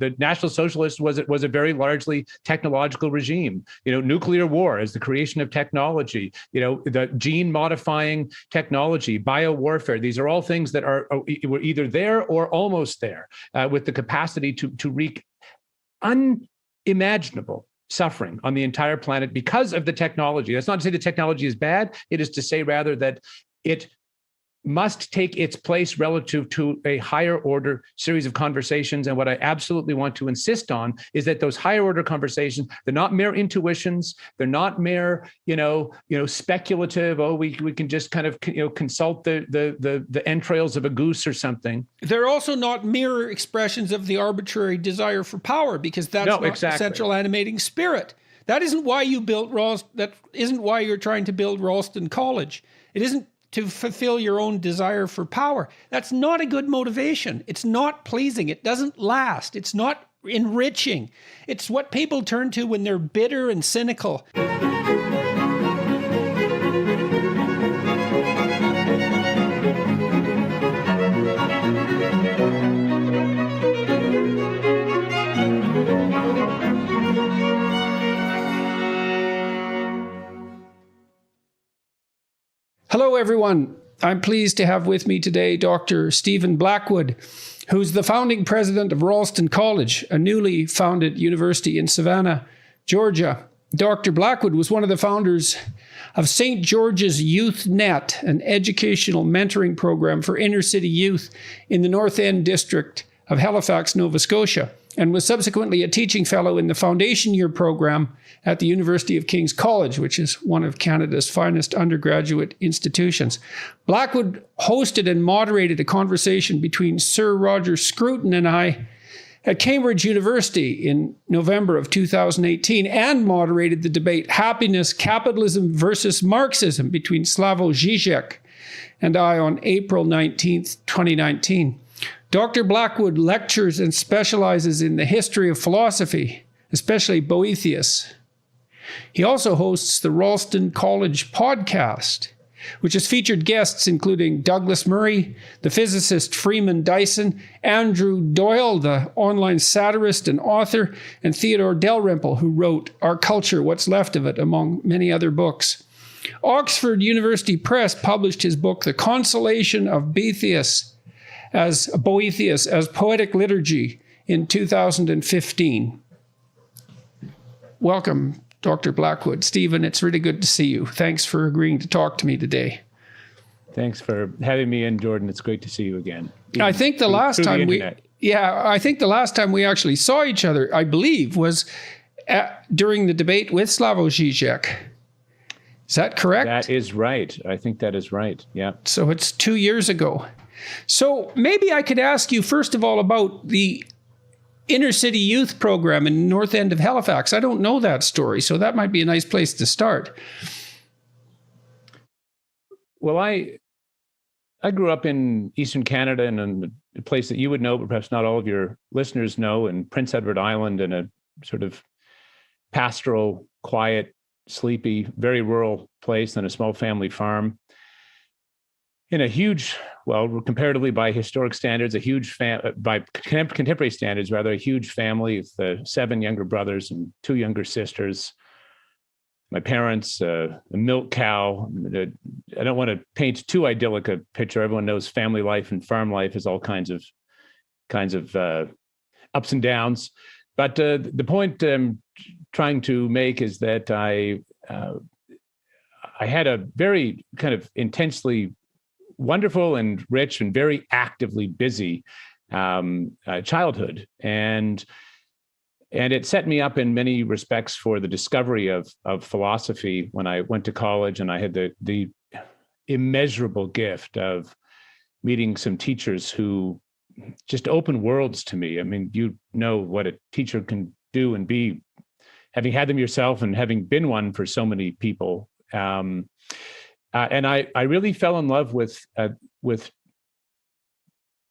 the National Socialist was a very largely technological regime. Nuclear war as the creation of technology. The gene modifying technology, biowarfare. These are all things that were either there or almost there, with the capacity to wreak unimaginable suffering on the entire planet because of the technology. That's not to say the technology is bad. It is to say rather that it must take its place relative to a higher order series of conversations. And what I absolutely want to insist on is that those higher order conversations, they're not mere intuitions. They're not mere, speculative. Oh, we can just kind of, consult the entrails of a goose or something. They're also not mere expressions of the arbitrary desire for power, because that's not exactly the central animating spirit. That isn't why you built that isn't why you're trying to build Ralston College. It isn't to fulfill your own desire for power. That's not a good motivation. It's not pleasing. It doesn't last. It's not enriching. It's what people turn to when they're bitter and cynical. Hello, everyone. I'm pleased to have with me today Dr. Stephen Blackwood, who's the founding president of Ralston College, a newly founded university in Savannah, Georgia. Dr. Blackwood was one of the founders of St. George's Youth Net, an educational mentoring program for inner city youth in the North End district of Halifax, Nova Scotia, and was subsequently a teaching fellow in the foundation year program at the University of King's College, which is one of Canada's finest undergraduate institutions. Blackwood hosted and moderated a conversation between Sir Roger Scruton and I at Cambridge University in November of 2018, and moderated the debate Happiness, Capitalism versus Marxism between Slavoj Žižek and I on April 19th, 2019. Dr. Blackwood lectures and specializes in the history of philosophy, especially Boethius. He also hosts the Ralston College podcast, which has featured guests including Douglas Murray, the physicist Freeman Dyson, Andrew Doyle, the online satirist and author, and Theodore Dalrymple, who wrote Our Culture, What's Left of It, among many other books. Oxford University Press published his book, The Consolation of Boethius as Poetic Liturgy in 2015. Welcome, Dr. Blackwood. Stephen, it's really good to see you. Thanks for agreeing to talk to me today. Thanks for having me in, Jordan. It's great to see you again. I think the last time we actually saw each other, I believe, was during the debate with Slavoj Žižek. Is that correct? That is right. I think that is right. Yeah. So it's 2 years ago. So maybe I could ask you, first of all, about the inner city youth program in North End of Halifax. I don't know that story, so that might be a nice place to start. Well, I grew up in Eastern Canada, in a place that you would know, but perhaps not all of your listeners know, in Prince Edward Island, in a sort of pastoral, quiet, sleepy, very rural place on a small family farm. In a huge, well, comparatively by historic standards, by contemporary standards, rather, a huge family with 7 younger brothers and 2 younger sisters. My parents, a milk cow. I don't want to paint too idyllic a picture. Everyone knows family life and farm life is all kinds of ups and downs. But the point I'm trying to make is that I had a very kind of intensely wonderful and rich and very actively busy childhood, and it set me up in many respects for the discovery of philosophy when I went to college, and I had the immeasurable gift of meeting some teachers who just opened worlds to me. I mean, you know what a teacher can do and be, having had them yourself and having been one for so many people. And I really fell in love with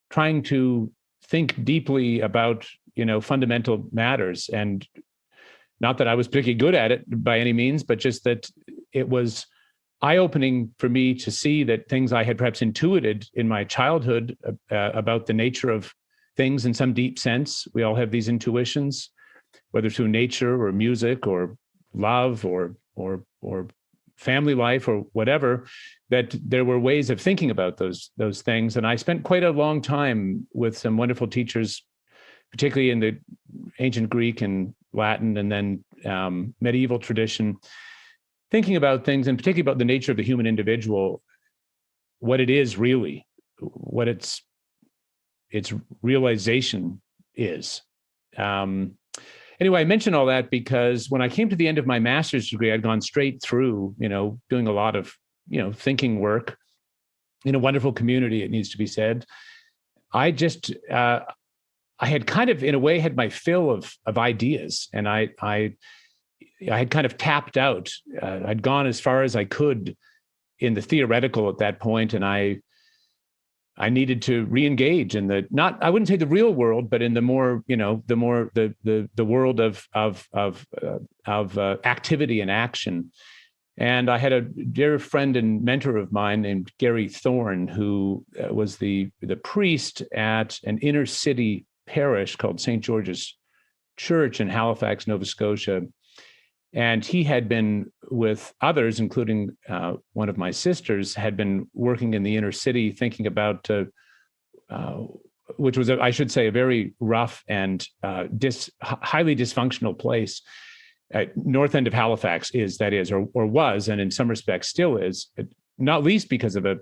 trying to think deeply about, fundamental matters. And not that I was particularly good at it by any means, but just that it was eye-opening for me to see that things I had perhaps intuited in my childhood about the nature of things in some deep sense. We all have these intuitions, whether through nature or music or love or family life or whatever, that there were ways of thinking about those things. And I spent quite a long time with some wonderful teachers, particularly in the ancient Greek and Latin and then medieval tradition, thinking about things, and particularly about the nature of the human individual, what it is really, what its realization is. Anyway, I mention all that because when I came to the end of my master's degree, I'd gone straight through, doing a lot of, thinking work in a wonderful community, it needs to be said. I just, I had kind of, in a way, had my fill of ideas, and I had kind of tapped out. I'd gone as far as I could in the theoretical at that point, and I needed to re-engage in I wouldn't say the real world, but in the more, the world of activity and action. And I had a dear friend and mentor of mine named Gary Thorne, who was the priest at an inner city parish called St. George's Church in Halifax, Nova Scotia. And he had been, with others, including one of my sisters, had been working in the inner city, thinking about, which was, I should say, a very rough and highly dysfunctional place. North end of Halifax or was, and in some respects still is, not least because of a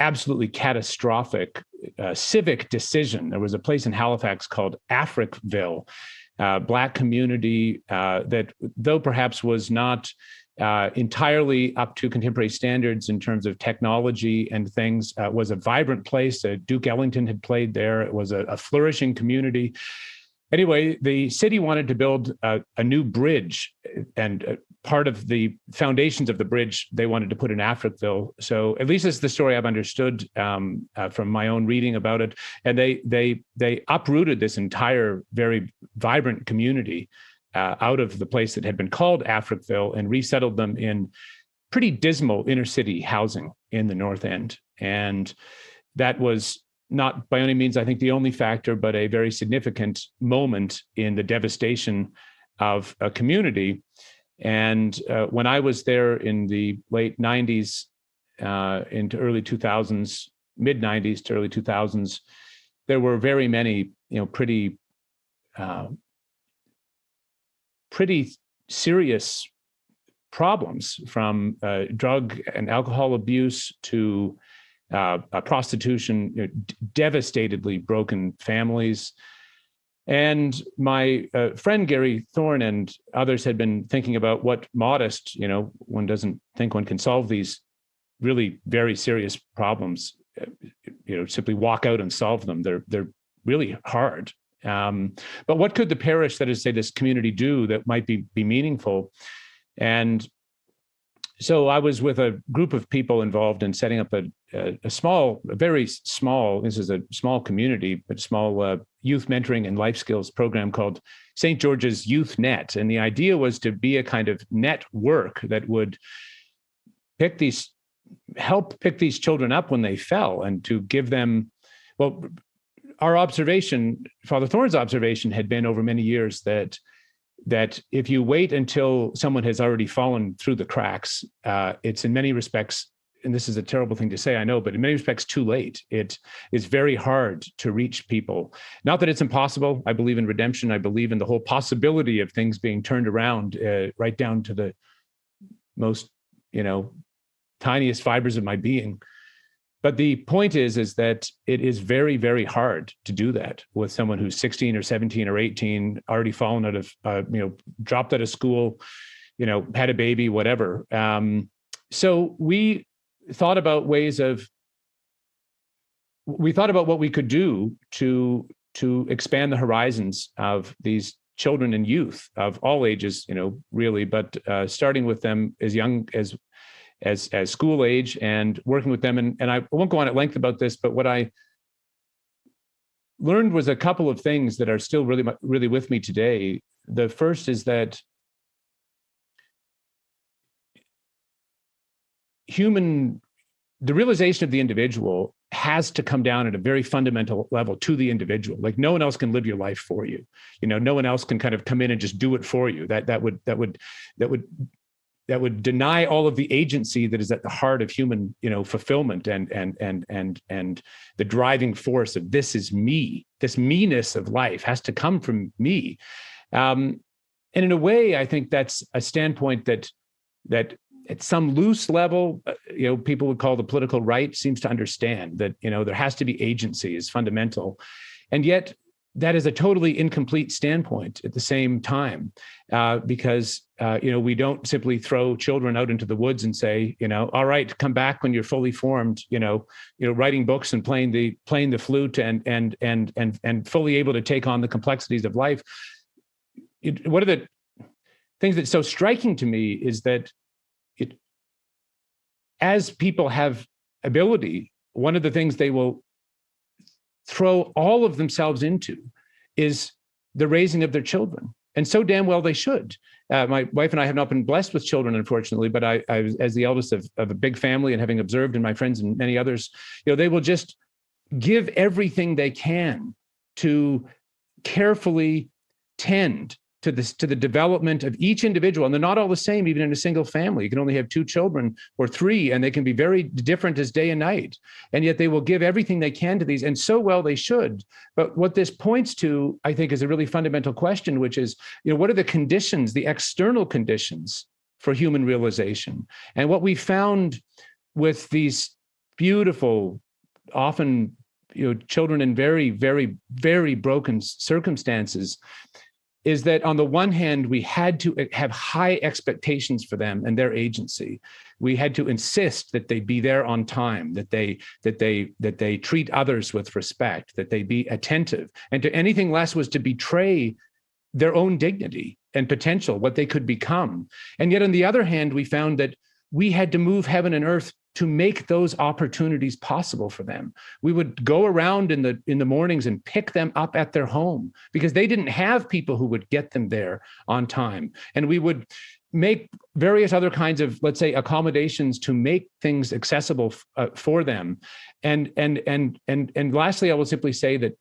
absolutely catastrophic civic decision. There was a place in Halifax called Africville, Black community that, though perhaps was not entirely up to contemporary standards in terms of technology and things, was a vibrant place. Duke Ellington had played there. It was a flourishing community. Anyway, the city wanted to build a new bridge, and part of the foundations of the bridge they wanted to put in Africville. So at least it's the story I've understood from my own reading about it. And they uprooted this entire very vibrant community out of the place that had been called Africville and resettled them in pretty dismal inner city housing in the North End. And that was not by any means, I think, the only factor, but a very significant moment in the devastation of a community. And when I was there in the late 90s into early 2000s, mid 90s to early 2000s, there were very many, pretty serious problems, from drug and alcohol abuse to prostitution, devastatedly broken families. And my friend Gary Thorne and others had been thinking about what modest, one doesn't think one can solve these really very serious problems, simply walk out and solve them. They're really hard. But what could the parish, that is, say, this community, do that might be meaningful? And so I was with a group of people involved in setting up a very small, this is a small community, but small youth mentoring and life skills program called St. George's Youth Net. And the idea was to be a kind of network that would help pick these children up when they fell, and to give them, well, our observation, Father Thorne's observation, had been over many years that if you wait until someone has already fallen through the cracks, it's in many respects, and this is a terrible thing to say, I know, but in many respects too late. It is very hard to reach people. Not that it's impossible. I believe in redemption. I believe in the whole possibility of things being turned around right down to the most, tiniest fibers of my being. But the point is that it is very, very hard to do that with someone who's 16 or 17 or 18, already fallen out of, dropped out of school, had a baby, whatever. So we thought about what we could do to expand the horizons of these children and youth of all ages, really, but starting with them as young as school age and working with them. And I won't go on at length about this, but what I learned was a couple of things that are still really, really with me today. The first is that the realization of the individual has to come down at a very fundamental level to the individual. Like no one else can live your life for you. No one else can kind of come in and just do it for you. That would deny all of the agency that is at the heart of human, fulfillment and the driving force of this is me. This me-ness of life has to come from me. And in a way, I think that's a standpoint that at some loose level, people would call the political right seems to understand that, there has to be agency is fundamental. And yet that is a totally incomplete standpoint at the same time, because, we don't simply throw children out into the woods and say, all right, come back when you're fully formed, writing books and playing the flute and fully able to take on the complexities of life. One of the things that's so striking to me is that as people have ability, one of the things they will throw all of themselves into is the raising of their children. And so damn well they should. My wife and I have not been blessed with children, unfortunately, but I was, as the eldest of a big family and having observed in my friends and many others, they will just give everything they can to carefully tend to the development of each individual. And they're not all the same, even in a single family. You can only have 2 children or 3, and they can be very different as day and night. And yet they will give everything they can to these, and so well they should. But what this points to, I think, is a really fundamental question, which is, what are the conditions, the external conditions for human realization? And what we found with these beautiful, often, children in very, very, very broken circumstances, is that on the one hand, we had to have high expectations for them and their agency. We had to insist that they be there on time, that they treat others with respect, that they be attentive. And to anything less was to betray their own dignity and potential, what they could become. And yet on the other hand, we found that we had to move heaven and earth to make those opportunities possible for them. We would go around in the mornings and pick them up at their home because they didn't have people who would get them there on time. And we would make various other kinds of, let's say, accommodations to make things accessible for them. And lastly, I will simply say that,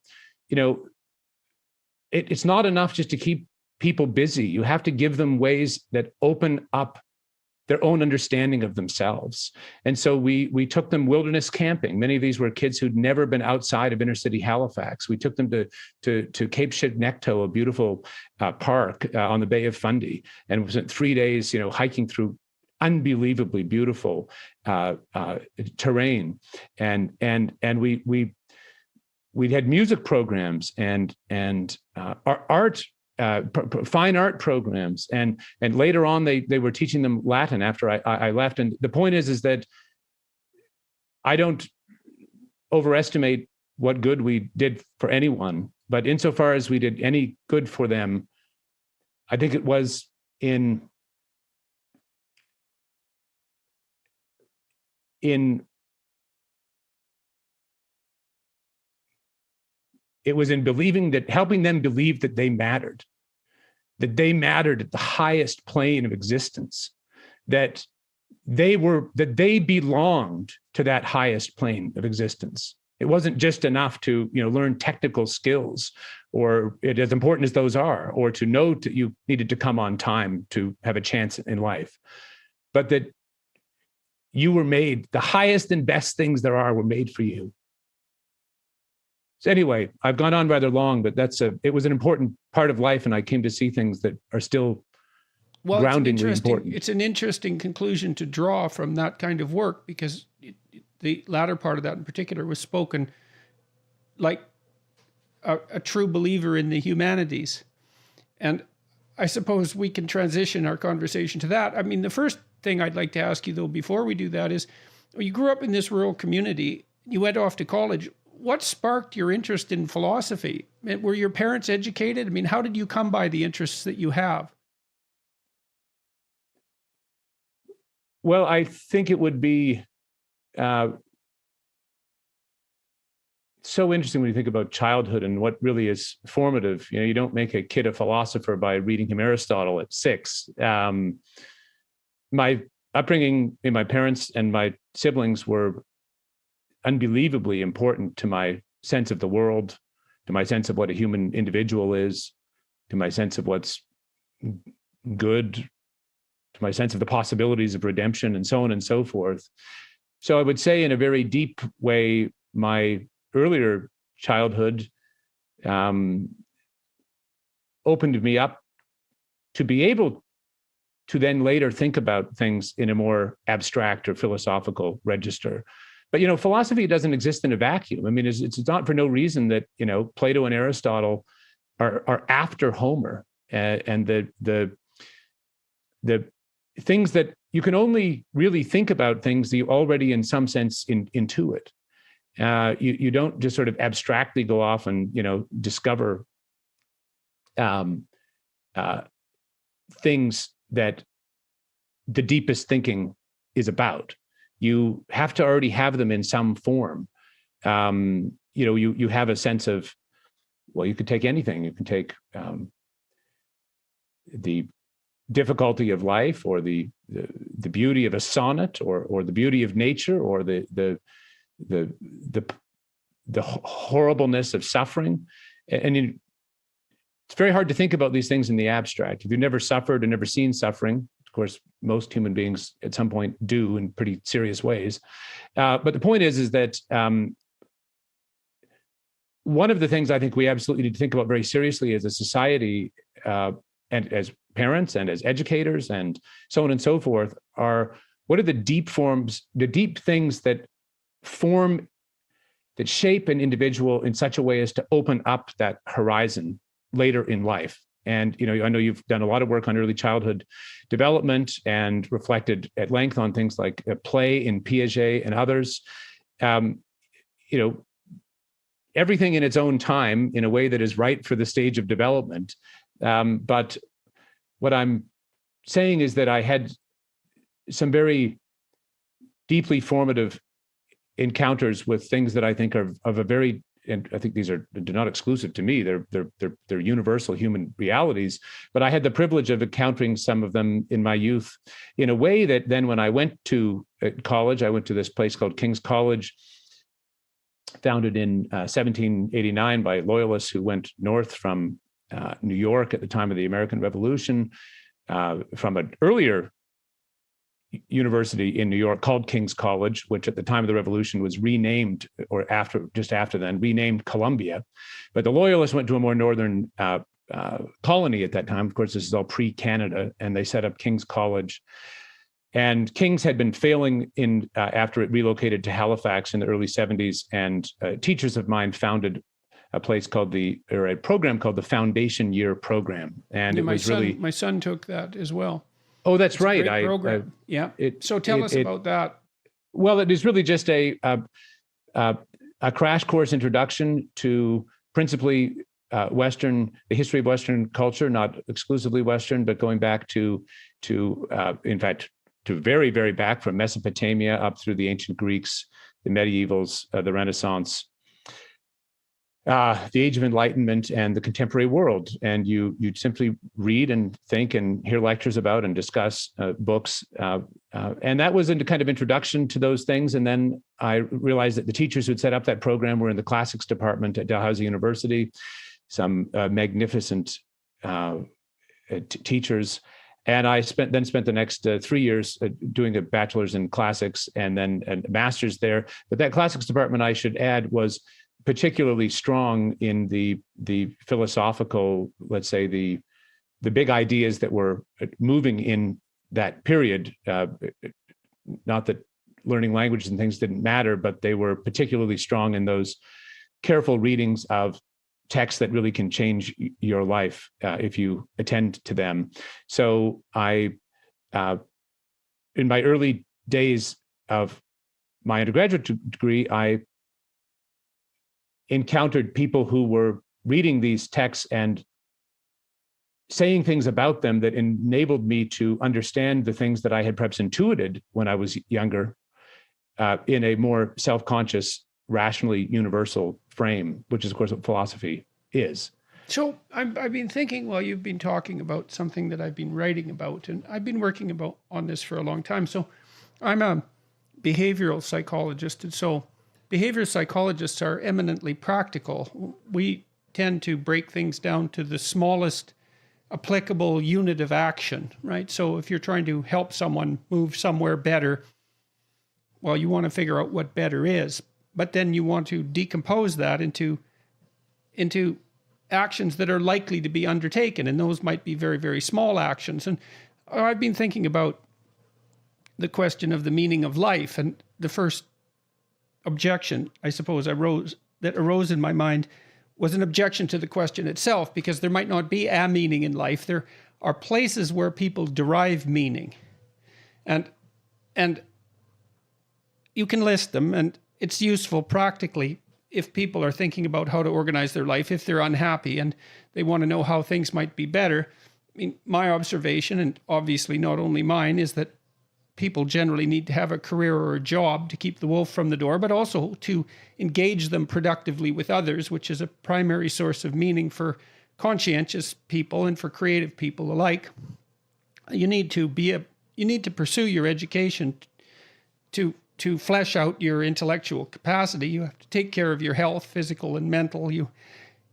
it's not enough just to keep people busy. You have to give them ways that open up their own understanding of themselves. And so we took them wilderness camping. Many of these were kids who'd never been outside of inner city Halifax. We took them to Cape Shidnecto, a beautiful park on the Bay of Fundy, and we spent 3 days, hiking through unbelievably beautiful terrain. And we had music programs and art. Fine art programs, and later on they were teaching them Latin after I left. And the point is that I don't overestimate what good we did for anyone, but insofar as we did any good for them, I think it was in believing that, helping them believe that they mattered at the highest plane of existence, that they belonged to that highest plane of existence. It wasn't just enough to, learn technical skills, or as important as those are, or to know that you needed to come on time to have a chance in life, but that you were made, the highest and best things there are were made for you. So anyway, I've gone on rather long, but it was an important part of life, and I came to see things that are still groundingly important. It's an interesting conclusion to draw from that kind of work, because the latter part of that in particular was spoken like a true believer in the humanities. And I suppose we can transition our conversation to that. I mean, the first thing I'd like to ask you, though, before we do that is, you grew up in this rural community, you went off to college. What sparked your interest in philosophy? Were your parents educated? I mean, how did you come by the interests that you have? Well, I think it would be so interesting when you think about childhood and what really is formative. You don't make a kid a philosopher by reading him Aristotle at 6. My upbringing, my parents and my siblings were unbelievably important to my sense of the world, to my sense of what a human individual is, to my sense of what's good, to my sense of the possibilities of redemption, and so on and so forth. So I would say, in a very deep way, my earlier childhood opened me up to be able to then later think about things in a more abstract or philosophical register. But, philosophy doesn't exist in a vacuum. I mean, it's not for no reason that, Plato and Aristotle are after Homer, and the things that you can only really think about things that you already, in some sense, intuit. You don't just sort of abstractly go off and, discover things that the deepest thinking is about. You have to already have them in some form. You have a sense of, well, you could take anything. You can take the difficulty of life, or the beauty of a sonnet, or the beauty of nature, or the horribleness of suffering. And it's very hard to think about these things in the abstract. If you've never suffered or never seen suffering, of course, most human beings at some point do in pretty serious ways. But the point is that one of the things I think we absolutely need to think about very seriously as a society, and as parents and as educators and so on and so forth, are what are the deep forms, the deep things that shape an individual in such a way as to open up that horizon later in life. And, I know you've done a lot of work on early childhood development and reflected at length on things like play in Piaget and others. Everything in its own time, in a way that is right for the stage of development. But what I'm saying is that I had some very deeply formative encounters with things that I think are of a very, and I think they're not exclusive to me. They're universal human realities. But I had the privilege of encountering some of them in my youth in a way that then, when I went to college, I went to this place called King's College, founded in 1789 by loyalists who went north from New York at the time of the American Revolution, from an earlier university in New York called King's College, which at the time of the Revolution was renamed, or just after then, renamed Columbia. But the Loyalists went to a more northern colony at that time. Of course, this is all pre-Canada, and they set up King's College. And King's had been failing after it relocated to Halifax in the early 70s, and teachers of mine founded a program called the Foundation Year Program. And my son took that as well. Oh, that's right. Great program. So tell us about that. Well, it is really just a crash course introduction to principally the history of Western culture, not exclusively Western, but going back to in fact, to very, very back from Mesopotamia up through the ancient Greeks, the medievals, the Renaissance, the Age of Enlightenment, and the contemporary world. And you simply read and think and hear lectures about and discuss books. And that was a kind of introduction to those things. And then I realized that the teachers who had set up that program were in the classics department at Dalhousie University, some magnificent teachers. And I spent the next 3 years doing a bachelor's in classics and then a master's there. But that classics department, I should add, was particularly strong in the philosophical, let's say, the big ideas that were moving in that period. Not that learning languages and things didn't matter, but they were particularly strong in those careful readings of texts that really can change your life if you attend to them. So I, in my early days of my undergraduate degree, I encountered people who were reading these texts and saying things about them that enabled me to understand the things that I had perhaps intuited when I was younger in a more self-conscious, rationally universal frame, which is, of course, what philosophy is. So I've been thinking, well, you've been talking about something that I've been writing about, and I've been working on this for a long time. So I'm a behavioral psychologist, and so behavioral psychologists are eminently practical. We tend to break things down to the smallest applicable unit of action, right? So if you're trying to help someone move somewhere better, well, you want to figure out what better is, but then you want to decompose that into actions that are likely to be undertaken, and those might be very, very small actions. And I've been thinking about the question of the meaning of life, and the first objection, I suppose, arose in my mind was an objection to the question itself, because there might not be a meaning in life. There are places where people derive meaning, and you can list them, and it's useful practically if people are thinking about how to organize their life, if they're unhappy and they want to know how things might be better. I mean, my observation, and obviously not only mine, is that people generally need to have a career or a job to keep the wolf from the door, but also to engage them productively with others, which is a primary source of meaning for conscientious people and for creative people alike. You need to pursue your education to flesh out your intellectual capacity. You have to take care of your health, physical and mental. You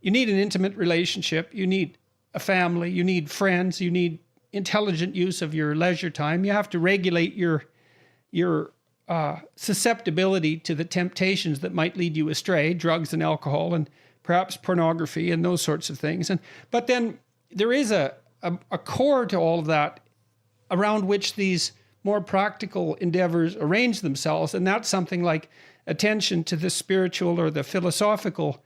need an intimate relationship. You need a family. You need friends. You need intelligent use of your leisure time. You have to regulate your susceptibility to the temptations that might lead you astray, drugs and alcohol and perhaps pornography and those sorts of things. But then there is a core to all of that around which these more practical endeavors arrange themselves, and that's something like attention to the spiritual or the philosophical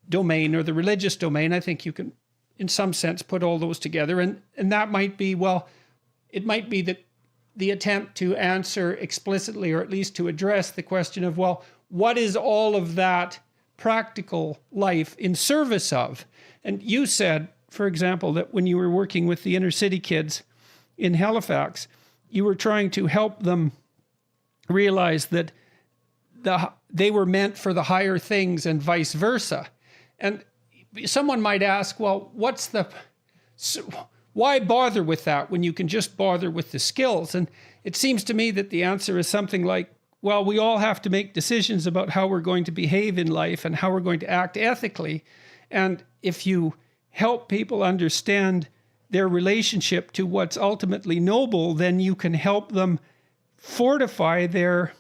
domain or the religious domain. I think you can, in some sense, put all those together, and that might be, well, it might be the attempt to answer explicitly, or at least to address the question of, well, what is all of that practical life in service of? And you said, for example, that when you were working with the inner city kids in Halifax, you were trying to help them realize that they were meant for the higher things and vice versa. And someone might ask, well, why bother with that when you can just bother with the skills? And it seems to me that the answer is something like, well, we all have to make decisions about how we're going to behave in life and how we're going to act ethically. And if you help people understand their relationship to what's ultimately noble, then you can help them fortify their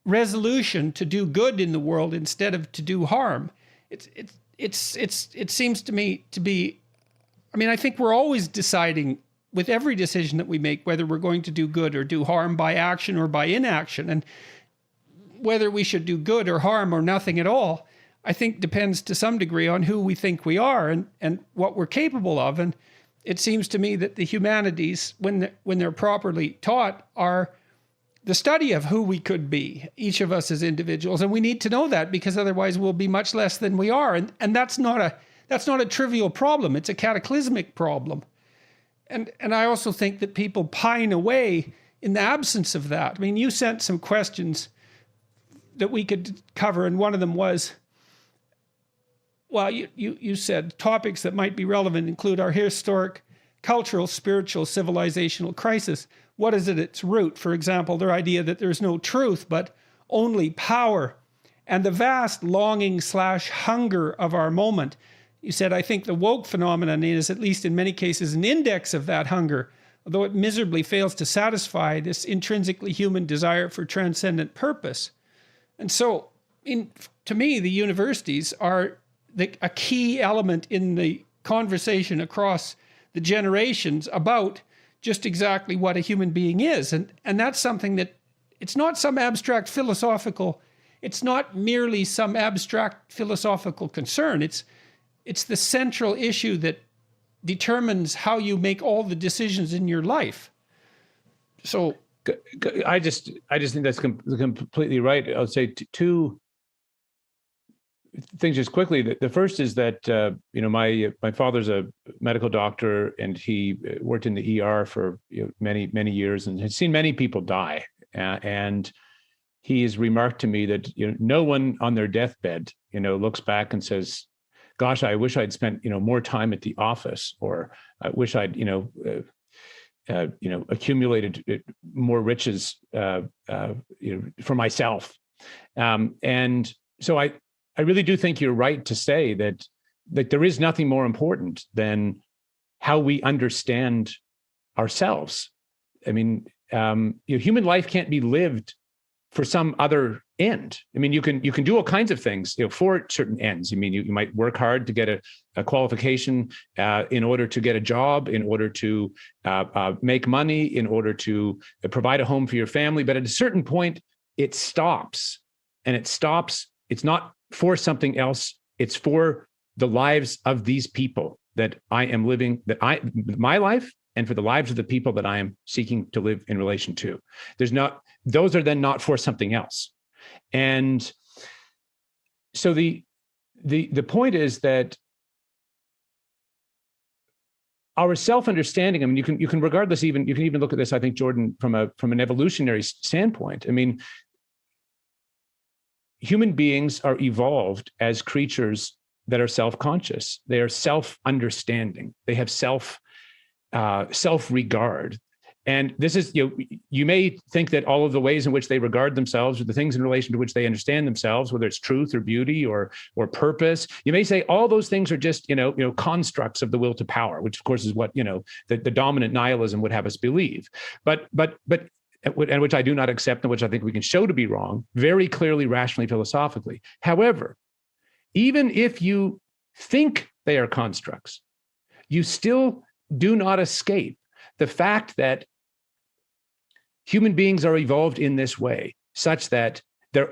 resolution to do good in the world instead of to do harm. It seems to me to be, I mean, I think we're always deciding with every decision that we make whether we're going to do good or do harm by action or by inaction, and whether we should do good or harm or nothing at all, I think depends to some degree on who we think we are and what we're capable of. And it seems to me that the humanities, when they're properly taught, are the study of who we could be, each of us as individuals. And we need to know that, because otherwise we'll be much less than we are. And that's not a trivial problem. It's a cataclysmic problem. And I also think that people pine away in the absence of that. I mean, you sent some questions that we could cover, and one of them was, well, you said topics that might be relevant include our historic, cultural, spiritual, civilizational crisis. What is at its root? For example, their idea that there's no truth, but only power, and the vast longing/hunger of our moment. You said, I think the woke phenomenon is, at least in many cases, an index of that hunger, although it miserably fails to satisfy this intrinsically human desire for transcendent purpose. And so, to me, the universities are a key element in the conversation across the generations about just exactly what a human being is. And that's something that, it's not some abstract philosophical, it's not merely some abstract philosophical concern. It's the central issue that determines how you make all the decisions in your life. So I just think that's completely right. I'll say two things just quickly. The first is that my father's a medical doctor, and he worked in the ER for many years and had seen many people die. And he has remarked to me that no one on their deathbed looks back and says, "Gosh, I wish I'd spent more time at the office," or "I wish I'd." accumulated more riches, for myself. And so I really do think you're right to say that there is nothing more important than how we understand ourselves. I mean, human life can't be lived for some other end. I mean, you can do all kinds of things, for certain ends. I mean, you might work hard to get a qualification in order to get a job, in order to make money, in order to provide a home for your family. But at a certain point, it stops, and it stops. It's not for something else. It's for the lives of these people that I am living, my life, and for the lives of the people that I am seeking to live in relation to. Those are then not for something else. And so the point is that our self-understanding, I mean, you can regard this you can even look at this, I think, Jordan, from an evolutionary standpoint. I mean, human beings are evolved as creatures that are self-conscious. They are self-understanding. They have self-regard. And this is, you may think that all of the ways in which they regard themselves, or the things in relation to which they understand themselves, whether it's truth or beauty or purpose, you may say all those things are just, constructs of the will to power, which of course is what, the dominant nihilism would have us believe. But and which I do not accept, and which I think we can show to be wrong, very clearly, rationally, philosophically. However, even if you think they are constructs, you still do not escape the fact that human beings are evolved in this way, such that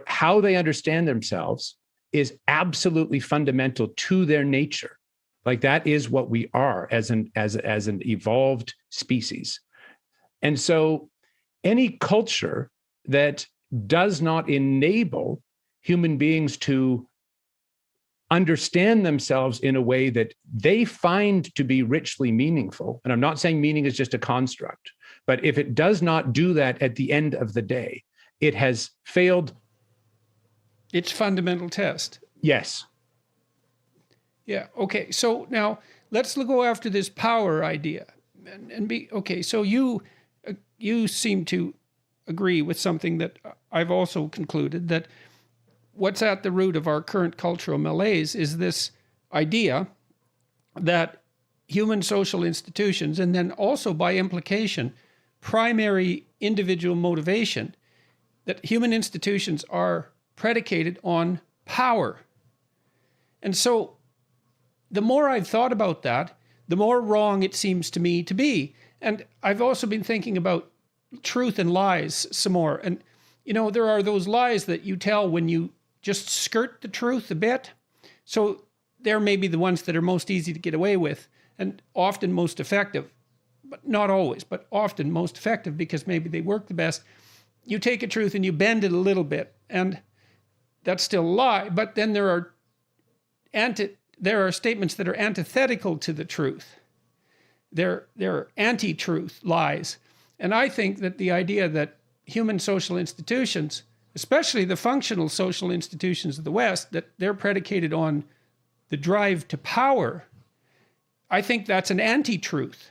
how they understand themselves is absolutely fundamental to their nature. Like, that is what we are as an evolved species. And so any culture that does not enable human beings to understand themselves in a way that they find to be richly meaningful, and I'm not saying meaning is just a construct, but if it does not do that at the end of the day, it has failed its fundamental test. Yes. Yeah. Okay. So now let's go after this power idea, So you seem to agree with something that I've also concluded, that what's at the root of our current cultural malaise is this idea that human social institutions, and then also by implication, primary individual motivation, that human institutions are predicated on power. And so the more I've thought about that, the more wrong it seems to me to be. And I've also been thinking about truth and lies some more. And, there are those lies that you tell when you just skirt the truth a bit. So they're maybe the ones that are most easy to get away with, and often most effective, but not always, but often most effective because maybe they work the best. You take a truth and you bend it a little bit, and that's still a lie. But then there are statements that are antithetical to the truth. They're anti-truth lies. And I think that the idea that human social institutions, especially the functional social institutions of the West, that they're predicated on the drive to power, I think that's an anti-truth.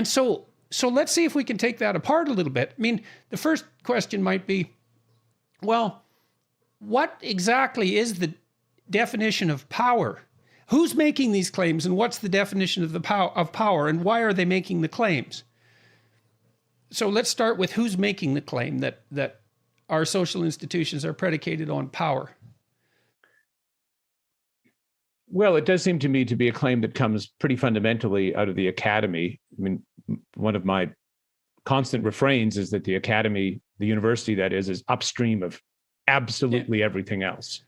So let's see if we can take that apart a little bit. I mean, the first question might be, well, what exactly is the definition of power? Who's making these claims, and what's the definition of power, and why are they making the claims? So let's start with who's making the claim that our social institutions are predicated on power. Well, it does seem to me to be a claim that comes pretty fundamentally out of the academy. I mean, one of my constant refrains is that the academy, the university that is upstream of absolutely everything else.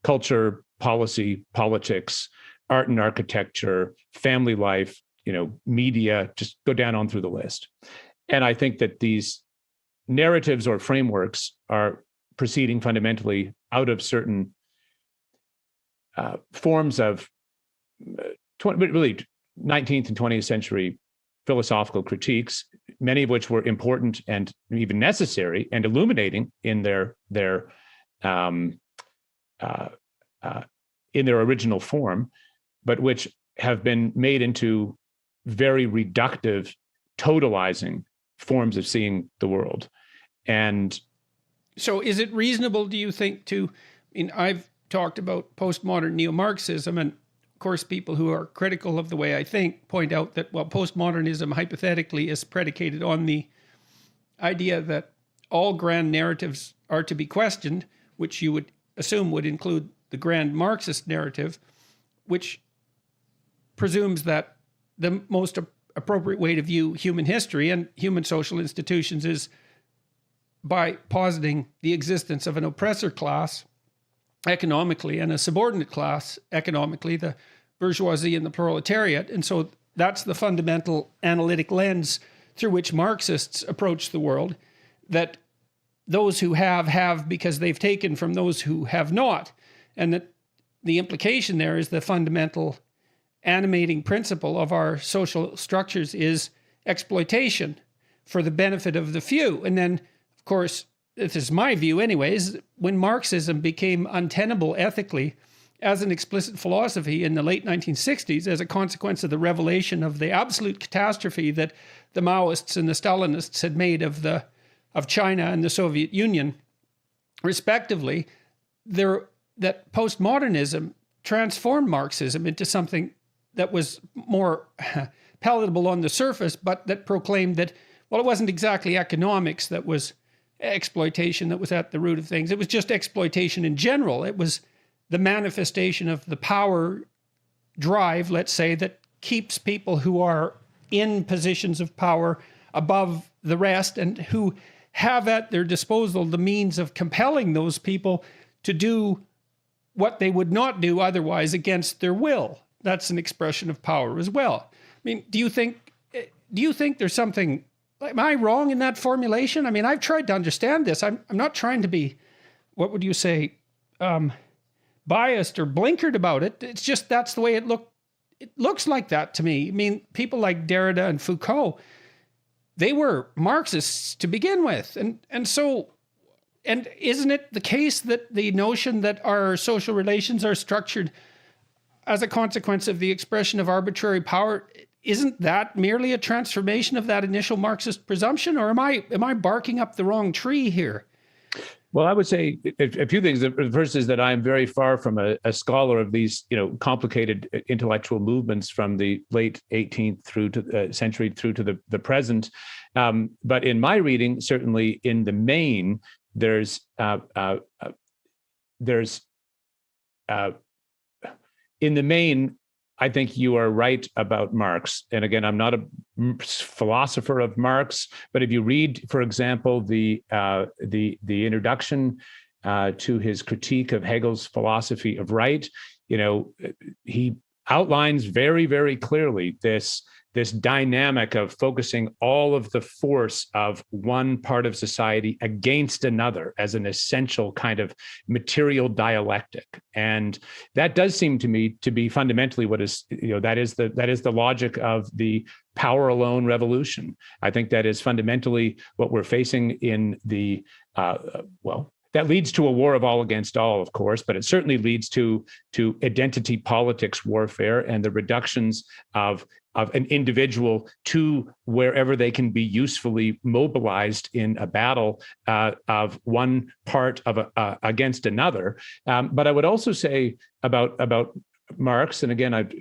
Culture, policy, politics, art and architecture, family life, media, just go down on through the list. And I think that these narratives or frameworks are proceeding fundamentally out of certain forms of really 19th and 20th century philosophical critiques, many of which were important and even necessary and illuminating in their original form, but which have been made into very reductive, totalizing forms of seeing the world. And so is it reasonable, do you think, I've talked about postmodern neo-Marxism, and of course people who are critical of the way I think point out that, well, postmodernism hypothetically is predicated on the idea that all grand narratives are to be questioned, which you would assume would include the grand Marxist narrative, which presumes that the most appropriate way to view human history and human social institutions is by positing the existence of an oppressor class economically and a subordinate class economically, the bourgeoisie and the proletariat. And so that's the fundamental analytic lens through which Marxists approach the world, that those who have because they've taken from those who have not. And that the implication there is the fundamental animating principle of our social structures is exploitation for the benefit of the few. And then, of course, this is my view anyways, when Marxism became untenable ethically as an explicit philosophy in the late 1960s as a consequence of the revelation of the absolute catastrophe that the Maoists and the Stalinists had made of China and the Soviet Union, respectively, that postmodernism transformed Marxism into something that was more palatable on the surface, but that proclaimed that, well, it wasn't exactly economics that was exploitation that was at the root of things. It was just exploitation in general. It was the manifestation of the power drive, let's say, that keeps people who are in positions of power above the rest and who have at their disposal the means of compelling those people to do what they would not do otherwise against their will. That's an expression of power as well. I mean, do you think there's something, am I wrong in that formulation? I mean, I've tried to understand this. I'm not trying to be, what would you say, biased or blinkered about it. It's just that's the way it looks like that to me. I mean, people like Derrida and Foucault, they were Marxists to begin with. And so isn't it the case that the notion that our social relations are structured as a consequence of the expression of arbitrary power, isn't that merely a transformation of that initial Marxist presumption? Or am I barking up the wrong tree here? Well, I would say a few things. The first is that I'm very far from a scholar of these, complicated intellectual movements from the late 18th century through to the present. But in my reading, certainly in the main, there's in the main, I think you are right about Marx. And again, I'm not a philosopher of Marx, but if you read, for example, the introduction to his critique of Hegel's philosophy of right, he outlines very, very clearly this dynamic of focusing all of the force of one part of society against another as an essential kind of material dialectic. And that does seem to me to be fundamentally what is, that is the logic of the power alone revolution. I think that is fundamentally what we're facing in the, that leads to a war of all against all, of course, but it certainly leads to identity politics warfare and the reductions of an individual to wherever they can be usefully mobilized in a battle of one part of against another. But I would also say about Marx, and again,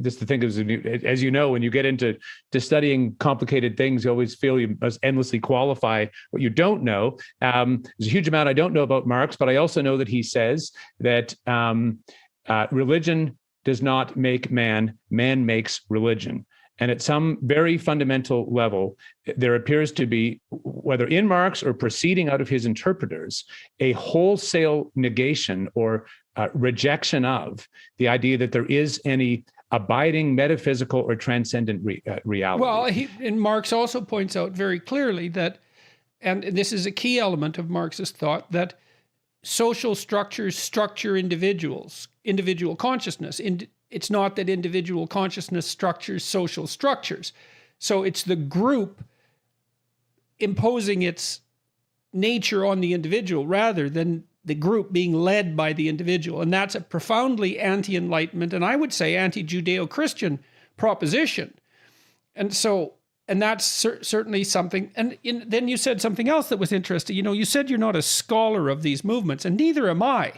just the thing is, as you know, when you get into studying complicated things, you always feel you must endlessly qualify what you don't know. There's a huge amount I don't know about Marx, but I also know that he says that religion does not make man makes religion. And at some very fundamental level, there appears to be, whether in Marx or proceeding out of his interpreters, a wholesale negation or rejection of the idea that there is any abiding metaphysical or transcendent reality. Well, and Marx also points out very clearly that, and this is a key element of Marxist thought, that social structures structure individual consciousness. It's not that individual consciousness structures social structures. So it's the group imposing its nature on the individual rather than the group being led by the individual. And that's a profoundly anti-Enlightenment, and I would say anti-Judeo-Christian proposition. And so, and that's certainly something. And then you said something else that was interesting. You said you're not a scholar of these movements, and neither am I.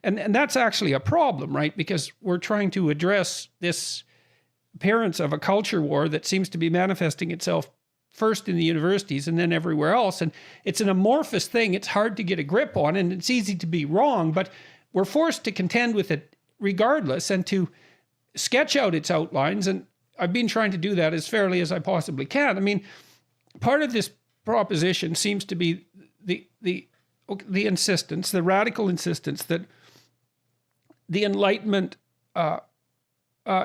And that's actually a problem, right? Because we're trying to address this appearance of a culture war that seems to be manifesting itself first in the universities and then everywhere else. And it's an amorphous thing. It's hard to get a grip on, and it's easy to be wrong, but we're forced to contend with it regardless and to sketch out its outlines. And I've been trying to do that as fairly as I possibly can. I mean, part of this proposition seems to be the insistence, the radical insistence that the Enlightenment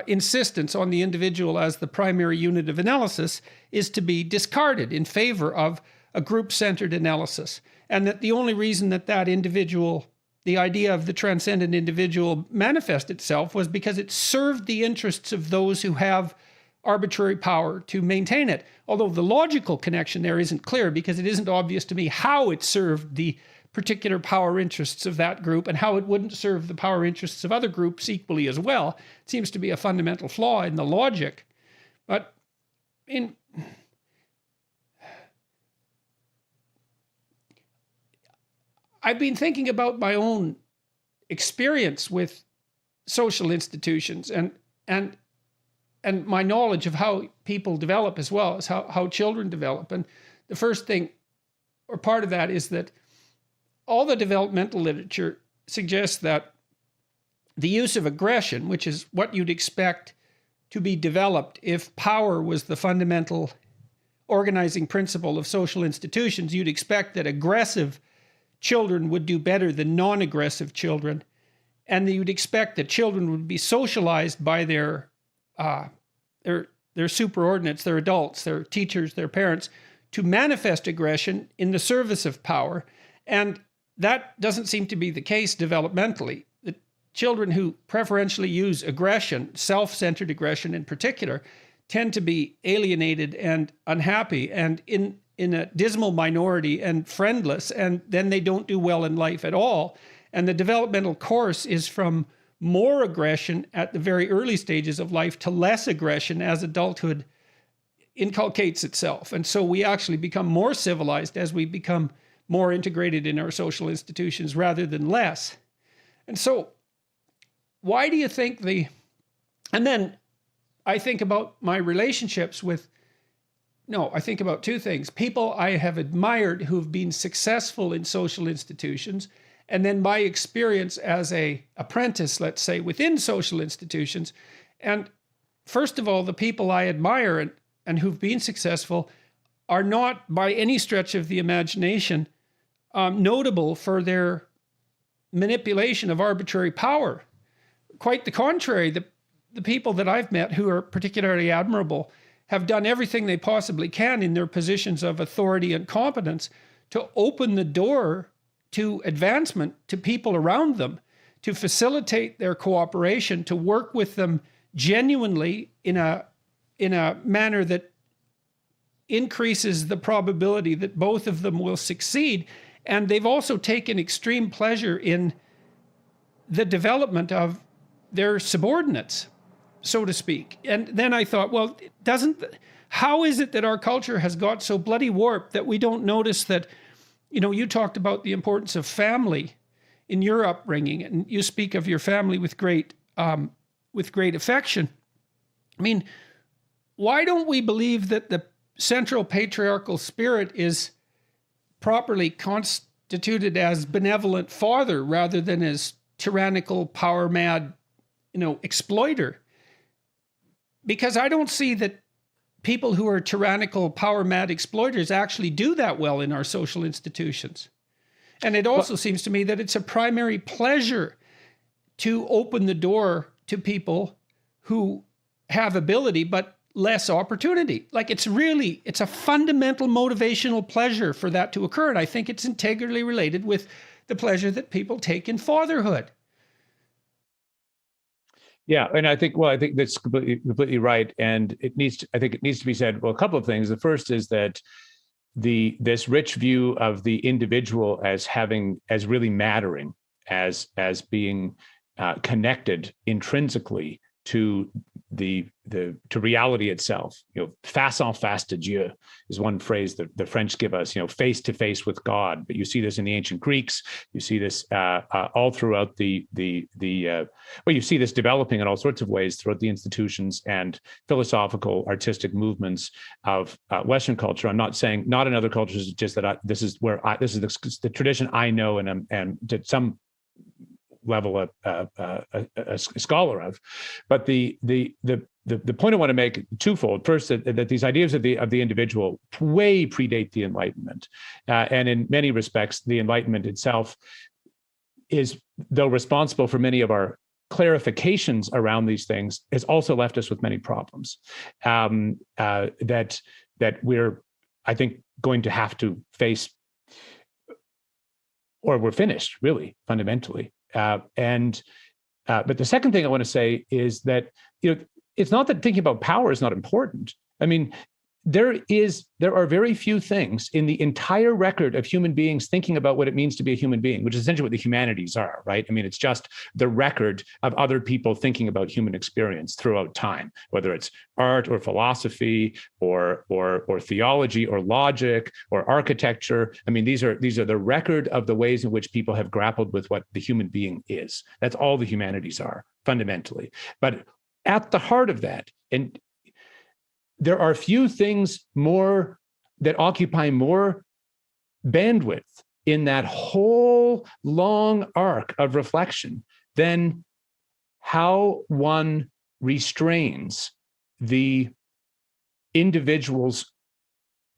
insistence on the individual as the primary unit of analysis is to be discarded in favor of a group-centered analysis. And that the only reason that individual, the idea of the transcendent individual, manifest itself was because it served the interests of those who have arbitrary power to maintain it. Although the logical connection there isn't clear, because it isn't obvious to me how it served the particular power interests of that group and how it wouldn't serve the power interests of other groups equally as well. It seems to be a fundamental flaw in the logic. But I've been thinking about my own experience with social institutions and my knowledge of how people develop as well as how children develop. And the first thing, or part of that, is that all the developmental literature suggests that the use of aggression, which is what you'd expect to be developed if power was the fundamental organizing principle of social institutions, you'd expect that aggressive children would do better than non-aggressive children. And you'd expect that children would be socialized by their superordinates, their adults, their teachers, their parents, to manifest aggression in the service of power. And that doesn't seem to be the case developmentally. The children who preferentially use aggression, self-centered aggression in particular, tend to be alienated and unhappy and in a dismal minority and friendless, and then they don't do well in life at all. And the developmental course is from more aggression at the very early stages of life to less aggression as adulthood inculcates itself. And so we actually become more civilized as we become more integrated in our social institutions rather than less. And so why do you think and then I think about my relationships I think about two things. People I have admired who've been successful in social institutions, and then my experience as a apprentice, let's say, within social institutions. And first of all, the people I admire and who've been successful are not by any stretch of the imagination notable for their manipulation of arbitrary power. Quite the contrary, the people that I've met who are particularly admirable have done everything they possibly can in their positions of authority and competence to open the door to advancement to people around them, to facilitate their cooperation, to work with them genuinely in a manner that increases the probability that both of them will succeed. And they've also taken extreme pleasure in the development of their subordinates, so to speak. And then I thought, well, how is it that our culture has got so bloody warped that we don't notice that, you talked about the importance of family in your upbringing, and you speak of your family with great affection. I mean, why don't we believe that the central patriarchal spirit is properly constituted as benevolent father rather than as tyrannical, power-mad, exploiter? Because I don't see that people who are tyrannical, power-mad exploiters actually do that well in our social institutions. And it also seems to me that it's a primary pleasure to open the door to people who have ability but less opportunity. Like it's a fundamental motivational pleasure for that to occur. And I think it's integrally related with the pleasure that people take in fatherhood. Yeah, and I think that's completely right. And I think it needs to be said, well, a couple of things. The first is that this rich view of the individual as really mattering, as being connected intrinsically to to reality itself. Face en face de Dieu is one phrase that the French give us. Face to face with God. But you see this in the ancient Greeks. You see this all throughout you see this developing in all sorts of ways throughout the institutions and philosophical, artistic movements of Western culture. I'm not saying not in other cultures, just that this is the tradition I know and to some level a scholar of. But the point I want to make twofold. First, that these ideas of the individual way predate the Enlightenment, and in many respects, the Enlightenment itself is, though responsible for many of our clarifications around these things, has also left us with many problems that we're, I think, going to have to face, or we're finished, really, fundamentally. But the second thing I want to say is that it's not that thinking about power is not important. I mean, there are very few things in the entire record of human beings thinking about what it means to be a human being, which is essentially what the humanities are, right? I mean, it's just the record of other people thinking about human experience throughout time, whether it's art or philosophy or theology or logic or architecture. I mean, these are the record of the ways in which people have grappled with what the human being is. That's all the humanities are, fundamentally. But at the heart of that, and there are few things more that occupy more bandwidth in that whole long arc of reflection than how one restrains the individual's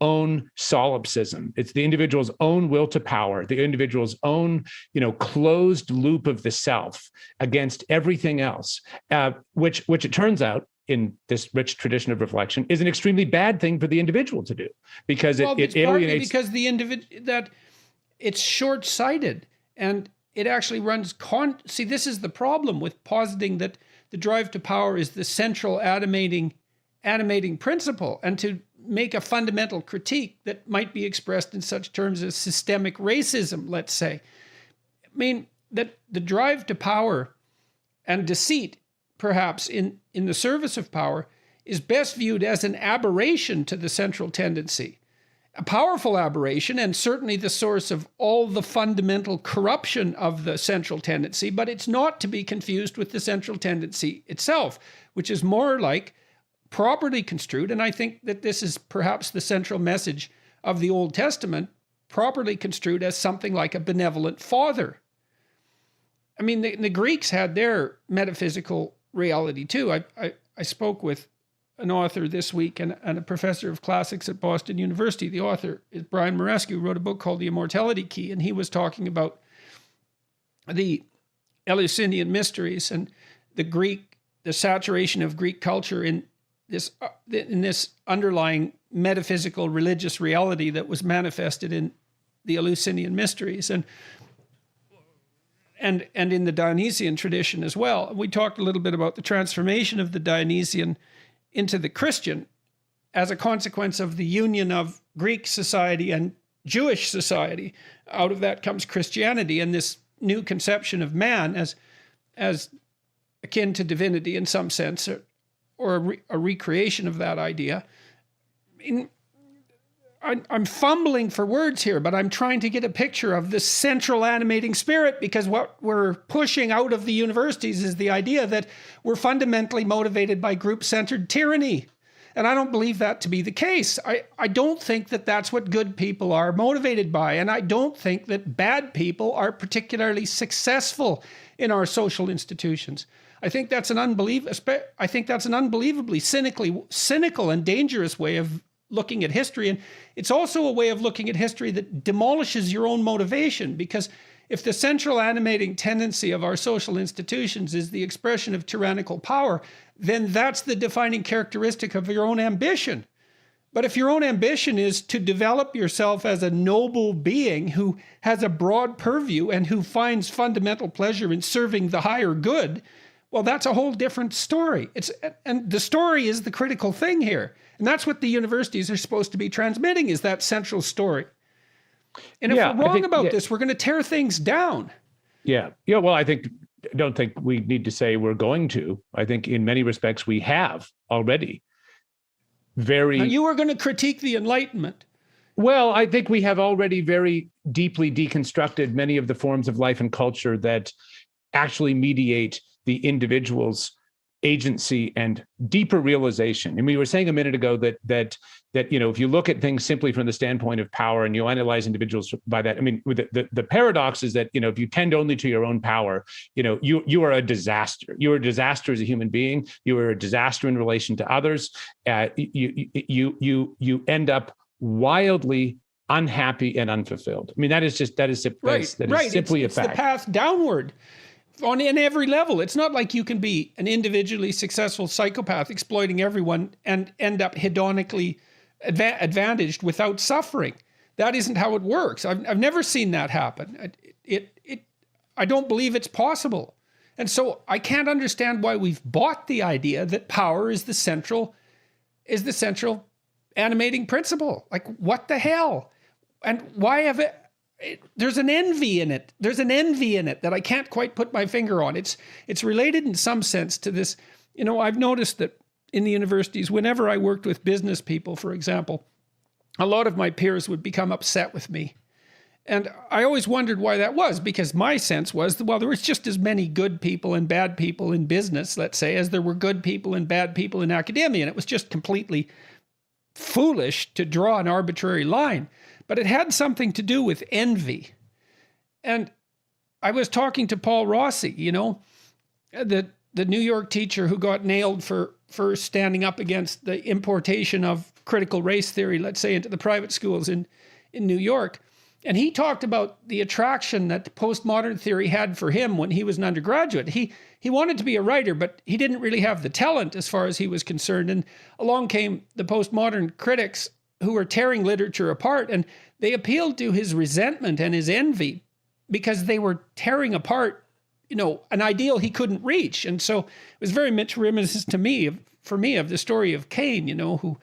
own solipsism. It's the individual's own will to power, the individual's own, closed loop of the self against everything else, which it turns out, in this rich tradition of reflection, is an extremely bad thing for the individual to do, because it alienates. Because that it's short-sighted, and it actually runs See, this is the problem with positing that the drive to power is the central animating principle, and to make a fundamental critique that might be expressed in such terms as systemic racism, let's say. I mean, that the drive to power and deceit, perhaps in the service of power, is best viewed as an aberration to the central tendency. A powerful aberration, and certainly the source of all the fundamental corruption of the central tendency, but it's not to be confused with the central tendency itself, which is more like properly construed, and I think that this is perhaps the central message of the Old Testament, properly construed as something like a benevolent father. I mean, the Greeks had their metaphysical reality too. I spoke with an author this week and a professor of classics at Boston University. The author is Brian Marescu, who wrote a book called The Immortality Key, and he was talking about the Eleusinian mysteries and the saturation of Greek culture in this underlying metaphysical religious reality that was manifested in the Eleusinian mysteries and in the Dionysian tradition as well. We talked a little bit about the transformation of the Dionysian into the Christian as a consequence of the union of Greek society and Jewish society. Out of that comes Christianity and this new conception of man as akin to divinity in some sense, or a recreation of that idea. I'm fumbling for words here, but I'm trying to get a picture of the central animating spirit, because what we're pushing out of the universities is the idea that we're fundamentally motivated by group-centered tyranny. And I don't believe that to be the case. I don't think that that's what good people are motivated by. And I don't think that bad people are particularly successful in our social institutions. I think that's an unbelievably cynical and dangerous way of looking at history. And it's also a way of looking at history that demolishes your own motivation, because if the central animating tendency of our social institutions is the expression of tyrannical power, then that's the defining characteristic of your own ambition. But if your own ambition is to develop yourself as a noble being who has a broad purview and who finds fundamental pleasure in serving the higher good, well, that's a whole different story. And the story is the critical thing here. And that's what the universities are supposed to be transmitting, is that central story. And if we're wrong about this, we're going to tear things down. Yeah. Well, I think don't think we need to say we're going to. I think in many respects we have already. Now, you were going to critique the Enlightenment. Well, I think we have already very deeply deconstructed many of the forms of life and culture that actually mediate the individual's agency and deeper realization. And we were saying a minute ago that if you look at things simply from the standpoint of power and you analyze individuals by that, I mean, the paradox is that if you tend only to your own power, you are a disaster. You are a disaster as a human being. You are a disaster in relation to others. You end up wildly unhappy and unfulfilled. I mean, that is simply a fact. It's the path downward. In every level. It's not like you can be an individually successful psychopath exploiting everyone and end up hedonically advantaged without suffering. That isn't how it works. I've never seen that happen. I don't believe it's possible. And so I can't understand why we've bought the idea that power is the central animating principle. Like, what the hell? And why have it? There's an envy in it. There's an envy in it that I can't quite put my finger on. It's related in some sense to this. I've noticed that in the universities, whenever I worked with business people, for example, a lot of my peers would become upset with me. And I always wondered why that was, because my sense was, well, there was just as many good people and bad people in business, let's say, as there were good people and bad people in academia. And it was just completely foolish to draw an arbitrary line. But it had something to do with envy. And I was talking to Paul Rossi, the New York teacher who got nailed for standing up against the importation of critical race theory, let's say, into the private schools in New York. And he talked about the attraction that postmodern theory had for him when he was an undergraduate. He wanted to be a writer, but he didn't really have the talent as far as he was concerned. And along came the postmodern critics who were tearing literature apart, and they appealed to his resentment and his envy because they were tearing apart, an ideal he couldn't reach. And so it was very much reminiscent for me of the story of Cain, who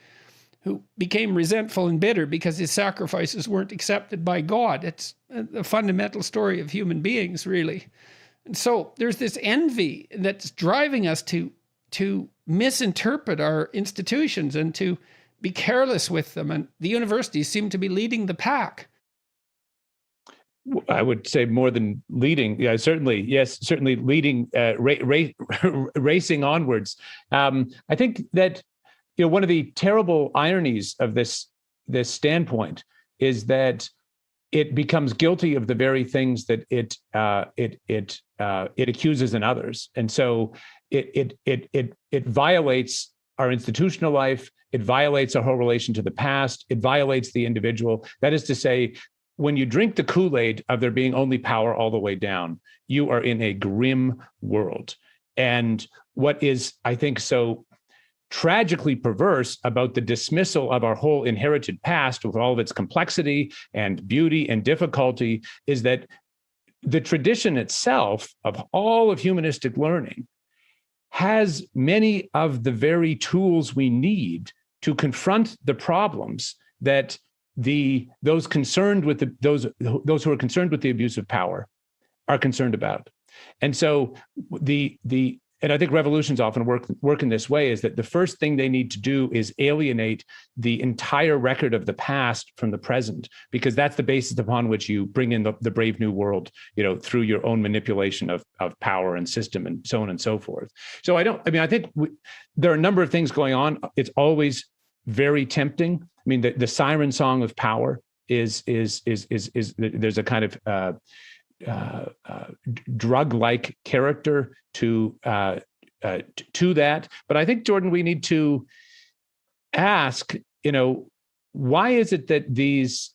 became resentful and bitter because his sacrifices weren't accepted by God. It's a fundamental story of human beings, really. And so there's this envy that's driving us to misinterpret our institutions and to be careless with them. And the universities seem to be leading the pack. I would say more than leading. Yeah, certainly leading, racing onwards. I think that one of the terrible ironies of this standpoint is that it becomes guilty of the very things that it accuses in others, and so it violates our institutional life. It violates our whole relation to the past. It violates the individual. That is to say, when you drink the Kool-Aid of there being only power all the way down, you are in a grim world. And what is, I think, so tragically perverse about the dismissal of our whole inherited past with all of its complexity and beauty and difficulty is that the tradition itself of all of humanistic learning has many of the very tools we need to confront the problems that those concerned with those who are concerned with the abuse of power are concerned about. And so and I think revolutions often work in this way, is that the first thing they need to do is alienate the entire record of the past from the present, because that's the basis upon which you bring in the brave new world, through your own manipulation of power and system and so on and so forth. So I think there are a number of things going on. It's always very tempting. I mean, the siren song of power is there's a kind of drug-like character to that. But I think, Jordan, we need to ask, why is it that these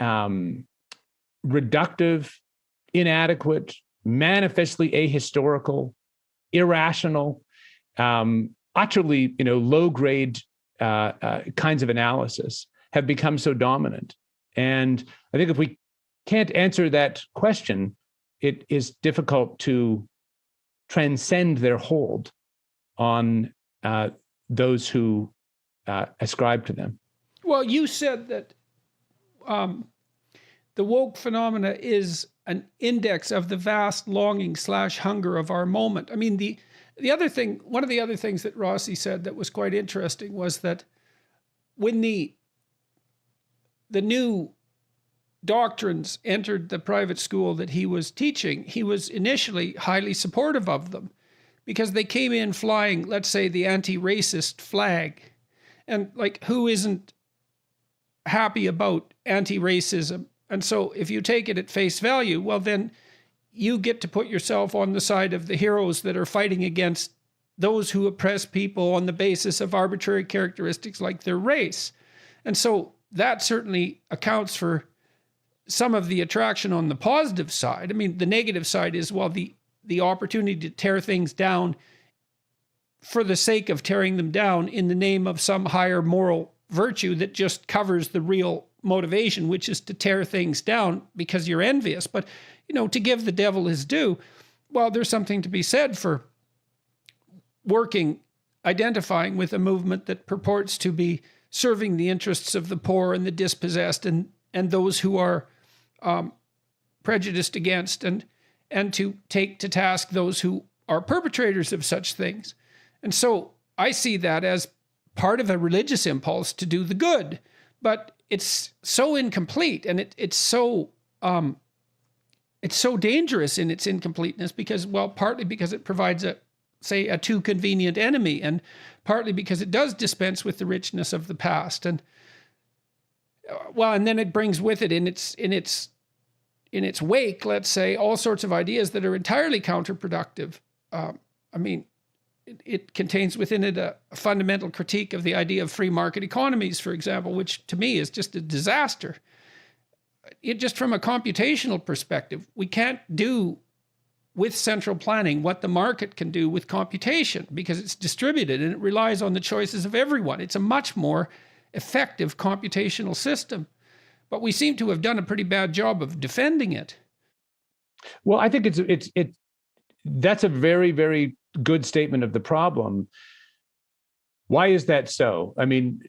reductive, inadequate, manifestly ahistorical, irrational, utterly, low-grade kinds of analysis have become so dominant? And I think if we can't answer that question, it is difficult to transcend their hold on those who ascribe to them. Well, you said that the woke phenomena is an index of the vast longing / hunger of our moment. I mean, the other thing, one of the other things that Rossi said that was quite interesting was that when the new doctrines entered the private school that he was teaching, he was initially highly supportive of them because they came in flying, let's say, the anti-racist flag. And like, who isn't happy about anti-racism? And so if you take it at face value, well, then you get to put yourself on the side of the heroes that are fighting against those who oppress people on the basis of arbitrary characteristics like their race. And so that certainly accounts for some of the attraction on the positive side. I mean, the negative side is, well, the opportunity to tear things down for the sake of tearing them down in the name of some higher moral virtue that just covers the real motivation, which is to tear things down because you're envious. But, you know, to give the devil his due, well, there's something to be said for identifying with a movement that purports to be serving the interests of the poor and the dispossessed and those who are prejudiced against, and to take to task those who are perpetrators of such things. And so I see that as part of a religious impulse to do the good, but it's so incomplete, and it's so dangerous in its incompleteness because, well, partly because it provides a too convenient enemy, and partly because it does dispense with the richness of the past. And then it brings with it in its wake, let's say, all sorts of ideas that are entirely counterproductive. I mean, it contains within it a fundamental critique of the idea of free market economies, for example, which to me is just a disaster. Just from a computational perspective, we can't do with central planning what the market can do with computation because it's distributed and it relies on the choices of everyone. It's a much more effective computational system, but we seem to have done a pretty bad job of defending it. Well, I think that's a very, very good statement of the problem. Why is that so? I mean,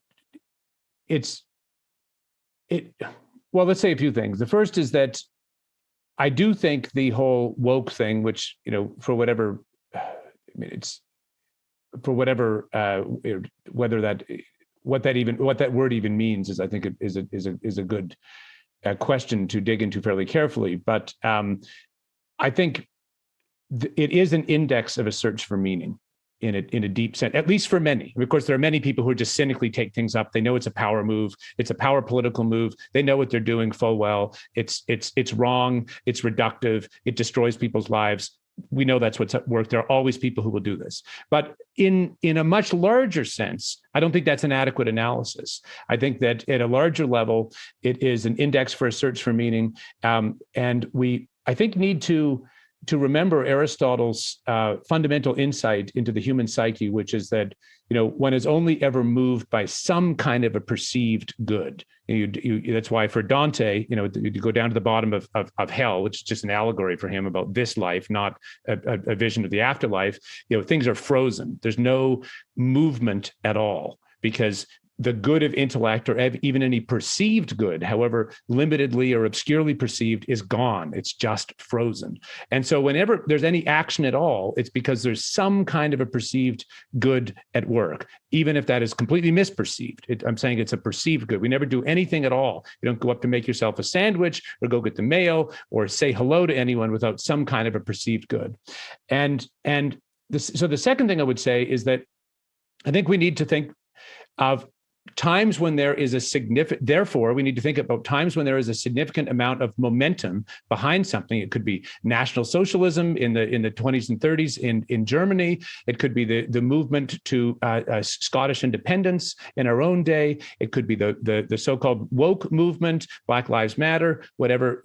well, let's say a few things. The first is that I do think the whole woke thing, which, you know, whether what that word even means is, I think, is a good question to dig into fairly carefully. But I think it is an index of a search for meaning in a deep sense, at least for many. Of course, there are many people who just cynically take things up. They know it's a power move. It's a power political move. They know what they're doing full well. It's wrong. It's reductive. It destroys people's lives. We know that's what's at work. There are always people who will do this. But in a much larger sense, I don't think that's an adequate analysis. I think that at a larger level, it is an index for a search for meaning. And we, I think, need to remember Aristotle's fundamental insight into the human psyche, which is that, you know, one is only ever moved by some kind of a perceived good. That's why for Dante, you know, you go down to the bottom of hell, which is just an allegory for him about this life, not a vision of the afterlife. You know, things are frozen. There's no movement at all because the good of intellect, or even any perceived good, however limitedly or obscurely perceived, is gone. It's just frozen. And so whenever there's any action at all, it's because there's some kind of a perceived good at work, even if that is completely misperceived. I'm saying it's a perceived good. We never do anything at all. You don't go up to make yourself a sandwich or go get the mail or say hello to anyone without some kind of a perceived good. So the second thing I would say is that I think we need to think of times when there is a significant, therefore, we need to think about times when there is a significant amount of momentum behind something. It could be National Socialism in the 20s and 30s in Germany. It could be the movement to Scottish independence in our own day. It could be the so-called woke movement, Black Lives Matter, whatever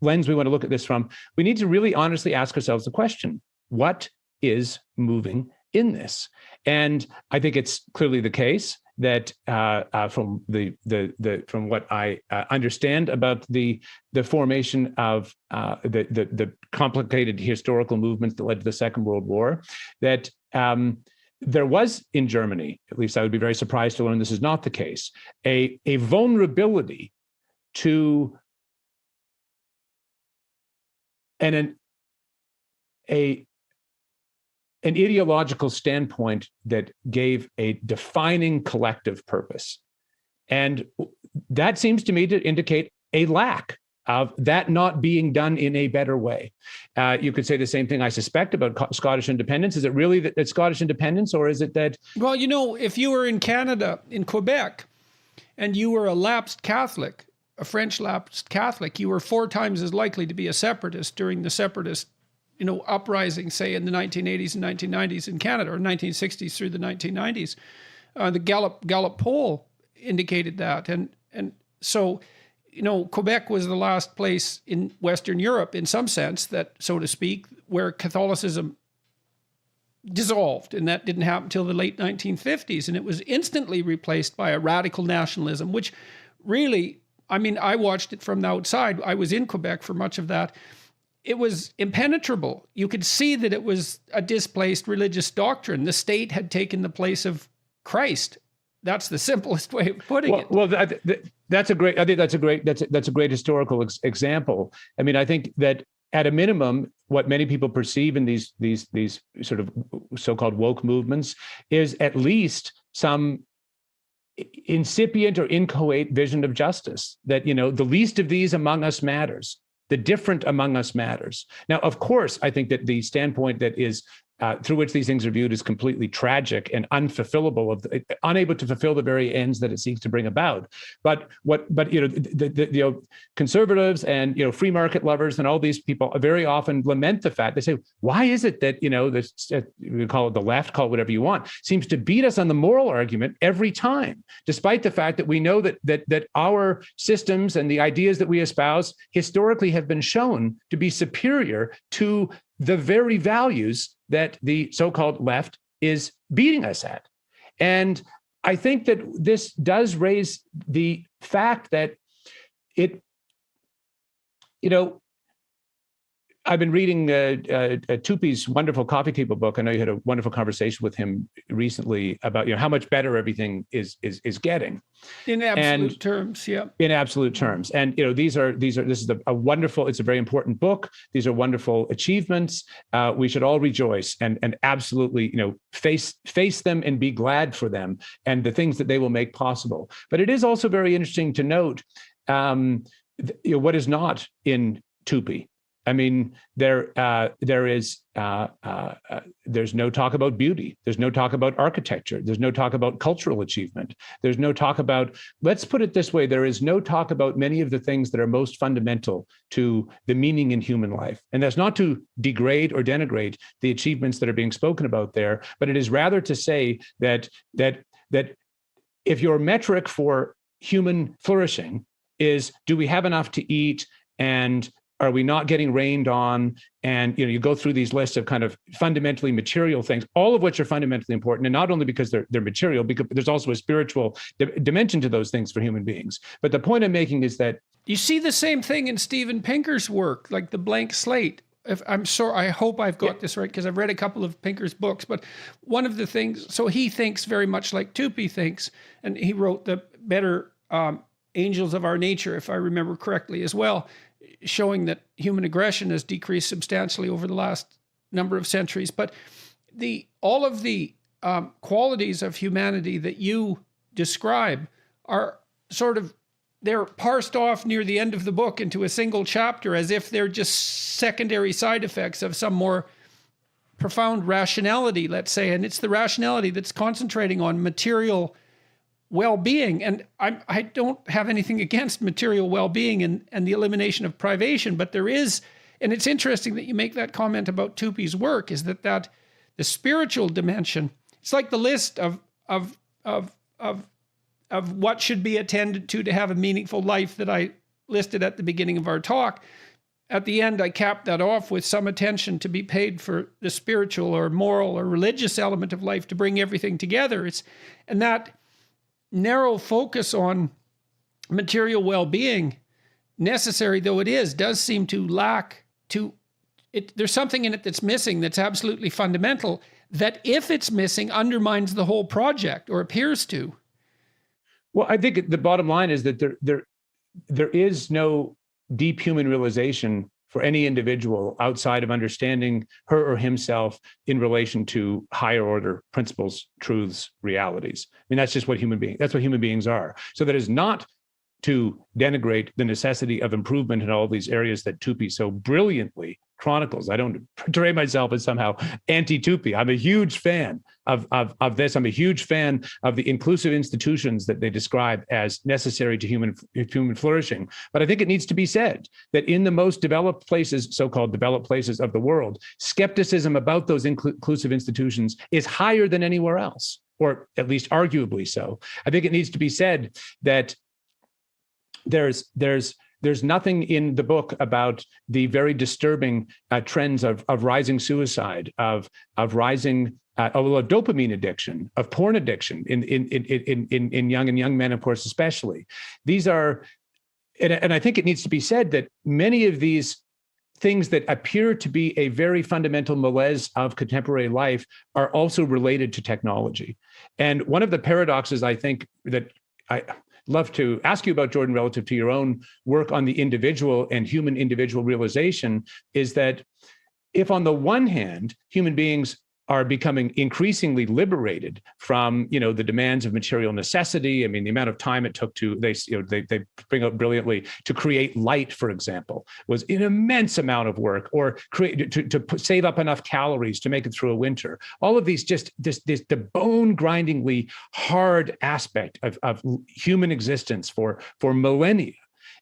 lens we want to look at this from. We need to really honestly ask ourselves the question: what is moving in this? And I think it's clearly the case that from what I understand about the formation of the complicated historical movements that led to the Second World War, that there was in Germany, at least I would be very surprised to learn this is not the case, a vulnerability to and an ideological standpoint that gave a defining collective purpose. And that seems to me to indicate a lack of that not being done in a better way. You could say the same thing, I suspect, about Scottish independence. Is it really that Scottish independence, or is it that... Well, if you were in Canada, in Quebec, and you were a lapsed Catholic, a French lapsed Catholic, you were 4 times as likely to be a separatist during the separatist, uprising, say, in the 1980s and 1990s in Canada, or 1960s through the 1990s. The Gallup poll indicated that. And so... Quebec was the last place in Western Europe, in some sense, that, so to speak, where Catholicism dissolved. And that didn't happen until the late 1950s. And it was instantly replaced by a radical nationalism, which really, I watched it from the outside. I was in Quebec for much of that. It was impenetrable. You could see that it was a displaced religious doctrine. The state had taken the place of Christ. That's the simplest way of putting it. Well, that's a great historical example. I think that at a minimum, what many people perceive in these sort of so-called woke movements is at least some incipient or inchoate vision of justice, that, the least of these among us matters. The different among us matters. Now, of course, I think that the standpoint that is through which these things are viewed is completely tragic and unfulfillable, unable to fulfill the very ends that it seeks to bring about. But the conservatives and free market lovers and all these people very often lament the fact. They say, why is it that this, we call it the left, call it whatever you want, seems to beat us on the moral argument every time, despite the fact that we know that our systems and the ideas that we espouse historically have been shown to be superior to the very values that the so-called left is beating us at. And I think that this does raise the fact that I've been reading Tupi's wonderful coffee table book. I know you had a wonderful conversation with him recently about how much better everything is getting in absolute terms. Yeah, in absolute terms. And this is a wonderful. It's a very important book. These are wonderful achievements. We should all rejoice and absolutely face them and be glad for them and the things that they will make possible. But it is also very interesting to note what is not in Tupi. There's no talk about beauty. There's no talk about architecture. There's no talk about cultural achievement. There's no talk about, let's put it this way, there is no talk about many of the things that are most fundamental to the meaning in human life. And that's not to degrade or denigrate the achievements that are being spoken about there, but it is rather to say that if your metric for human flourishing is, do we have enough to eat, and are we not getting rained on? And you go through these lists of kind of fundamentally material things, all of which are fundamentally important, and not only because they're material, because there's also a spiritual dimension to those things for human beings. But the point I'm making is that you see the same thing in Steven Pinker's work, like the blank slate. I hope I've got this right, because I've read a couple of Pinker's books. But one of the things, so he thinks very much like Tupi thinks, and he wrote the Better Angels of Our Nature, if I remember correctly, as well, showing that human aggression has decreased substantially over the last number of centuries. But all of the qualities of humanity that you describe are they're parsed off near the end of the book into a single chapter, as if they're just secondary side effects of some more profound rationality, let's say. And it's the rationality that's concentrating on material well-being. And I don't have anything against material well-being and the elimination of privation, but there is, and it's interesting that you make that comment about Tupi's work, is that the spiritual dimension, it's like the list of what should be attended to have a meaningful life that I listed at the beginning of our talk. At the end, I capped that off with some attention to be paid for the spiritual or moral or religious element of life to bring everything together. And that narrow focus on material well-being, necessary though it is, does seem to lack there's something in it that's missing, that's absolutely fundamental, that if it's missing, undermines the whole project, or appears to. Well, I think the bottom line is that there is no deep human realization for any individual outside of understanding her or himself in relation to higher order principles, truths, realities. I mean, that's what human beings are. So that is not to denigrate the necessity of improvement in all these areas that Tupy so brilliantly chronicles. I don't portray myself as somehow anti-Tupy. I'm a huge fan of this. I'm a huge fan of the inclusive institutions that they describe as necessary to human flourishing. But I think it needs to be said that in the most developed places, so-called developed places of the world, skepticism about those inclusive institutions is higher than anywhere else, or at least arguably so. I think it needs to be said that there's nothing in the book about the very disturbing trends of rising suicide, of rising of dopamine addiction, of porn addiction in young men, of course, especially. These are, and I think it needs to be said that many of these things that appear to be a very fundamental malaise of contemporary life are also related to technology. And one of the paradoxes I think that I love to ask you about, Jordan, relative to your own work on the individual and human individual realization, is that if on the one hand, human beings are becoming increasingly liberated from, the demands of material necessity. I mean, the amount of time it took they bring up brilliantly to create light, for example, was an immense amount of work, or create to save up enough calories to make it through a winter. All of these, just the bone grindingly hard aspect of human existence for millennia.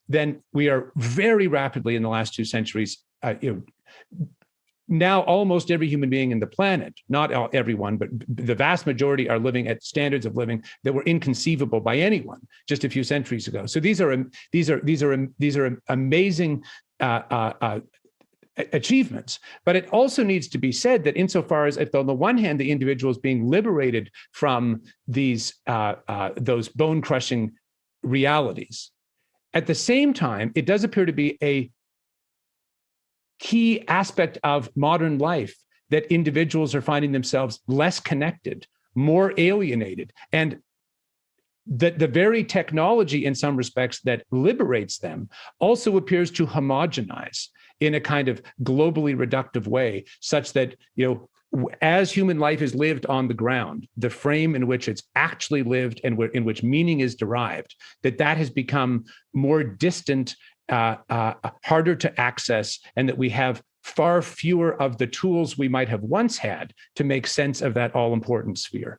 Then we are very rapidly in the last 2 centuries, now almost every human being in the planet, not everyone, but the vast majority, are living at standards of living that were inconceivable by anyone just a few centuries ago. So these are amazing achievements. But it also needs to be said that insofar as, if on the one hand the individual is being liberated from these those bone-crushing realities, at the same time it does appear to be a key aspect of modern life that individuals are finding themselves less connected, more alienated, and that the very technology in some respects that liberates them also appears to homogenize in a kind of globally reductive way, such that, as human life is lived on the ground, the frame in which it's actually lived and in which meaning is derived, that has become more distant, harder to access, and that we have far fewer of the tools we might have once had to make sense of that all-important sphere.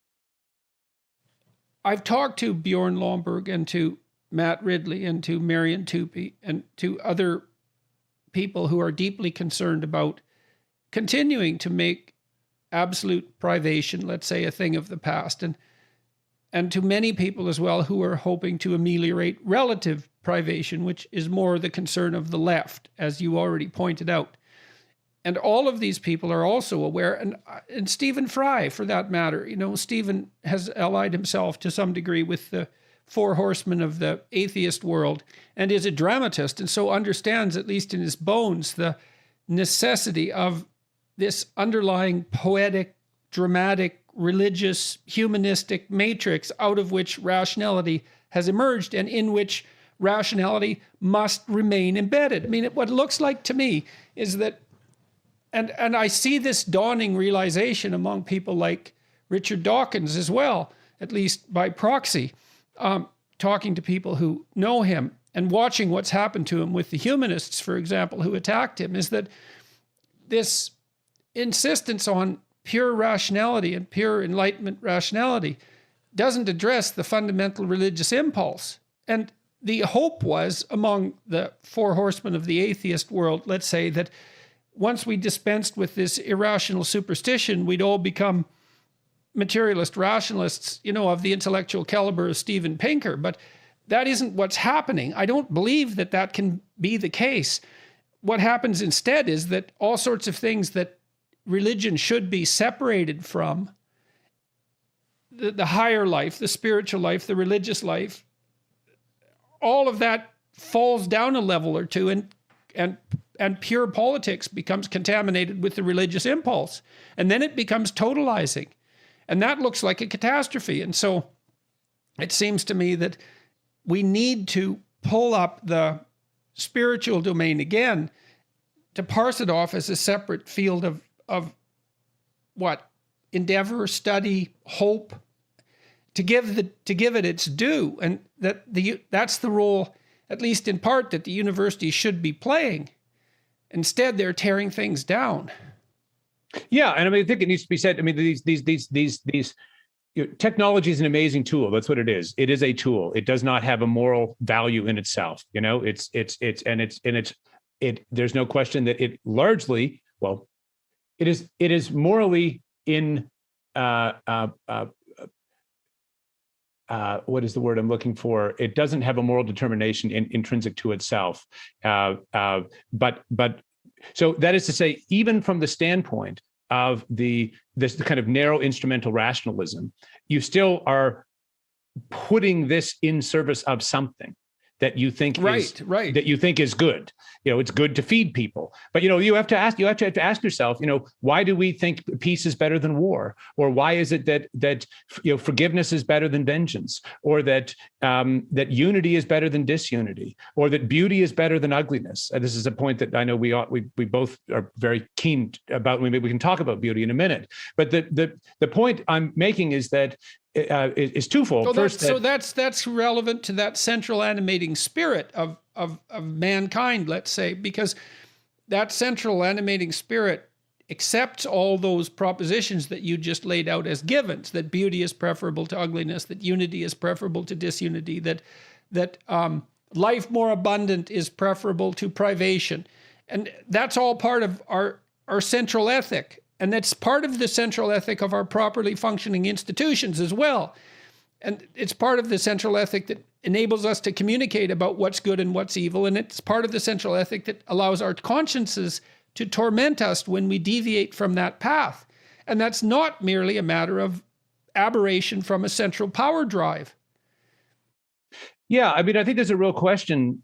I've talked to Bjorn Lomborg and to Matt Ridley and to Marian Tupy and to other people who are deeply concerned about continuing to make absolute privation, let's say, a thing of the past, and to many people as well who are hoping to ameliorate relative privation, which is more the concern of the left, as you already pointed out. And all of these people are also aware, and Stephen Fry, for that matter. Stephen has allied himself to some degree with the four horsemen of the atheist world and is a dramatist, and so understands, at least in his bones, the necessity of this underlying poetic, dramatic, religious, humanistic matrix out of which rationality has emerged and in which rationality must remain embedded. I mean, what it looks like to me is that, and I see this dawning realization among people like Richard Dawkins as well, at least by proxy, talking to people who know him and watching what's happened to him with the humanists, for example, who attacked him, is that this insistence on pure rationality and pure Enlightenment rationality doesn't address the fundamental religious impulse. And the hope was, among the four horsemen of the atheist world, let's say, that once we dispensed with this irrational superstition, we'd all become materialist rationalists, of the intellectual caliber of Steven Pinker. But that isn't what's happening. I don't believe that can be the case. What happens instead is that all sorts of things that religion should be separated from, the higher life, the spiritual life, the religious life, all of that falls down a level or two, and pure politics becomes contaminated with the religious impulse. And then it becomes totalizing. And that looks like a catastrophe. And so it seems to me that we need to pull up the spiritual domain again, to parse it off as a separate field of what? Endeavor, study, hope, to give it its due, and that's the role, at least in part, that the university should be playing. Instead, they're tearing things down. Yeah, and I mean, I think it needs to be said. I mean, these technology is an amazing tool. That's what it is. It is a tool. It does not have a moral value in itself. You know, there's no question that it largely, well, it is morally in what is the word I'm looking for? It doesn't have a moral determination intrinsic to itself. But so that is to say, even from the standpoint of this kind of narrow instrumental rationalism, you still are putting this in service of something that you think that you think is good. You know, it's good to feed people, but you have to ask yourself, why do we think peace is better than war, or why is it that forgiveness is better than vengeance, or that unity is better than disunity, or that beauty is better than ugliness? This is a point that I know we both are very keen about. Maybe we can talk about beauty in a minute, but the point I'm making is that is twofold. So that's relevant to that central animating spirit of mankind, let's say, because that central animating spirit accepts all those propositions that you just laid out as givens, that beauty is preferable to ugliness, that unity is preferable to disunity, that life more abundant is preferable to privation. And that's all part of our central ethic. And that's part of the central ethic of our properly functioning institutions as well. And it's part of the central ethic that enables us to communicate about what's good and what's evil. And it's part of the central ethic that allows our consciences to torment us when we deviate from that path. And that's not merely a matter of aberration from a central power drive. Yeah, I mean, I think there's a real question,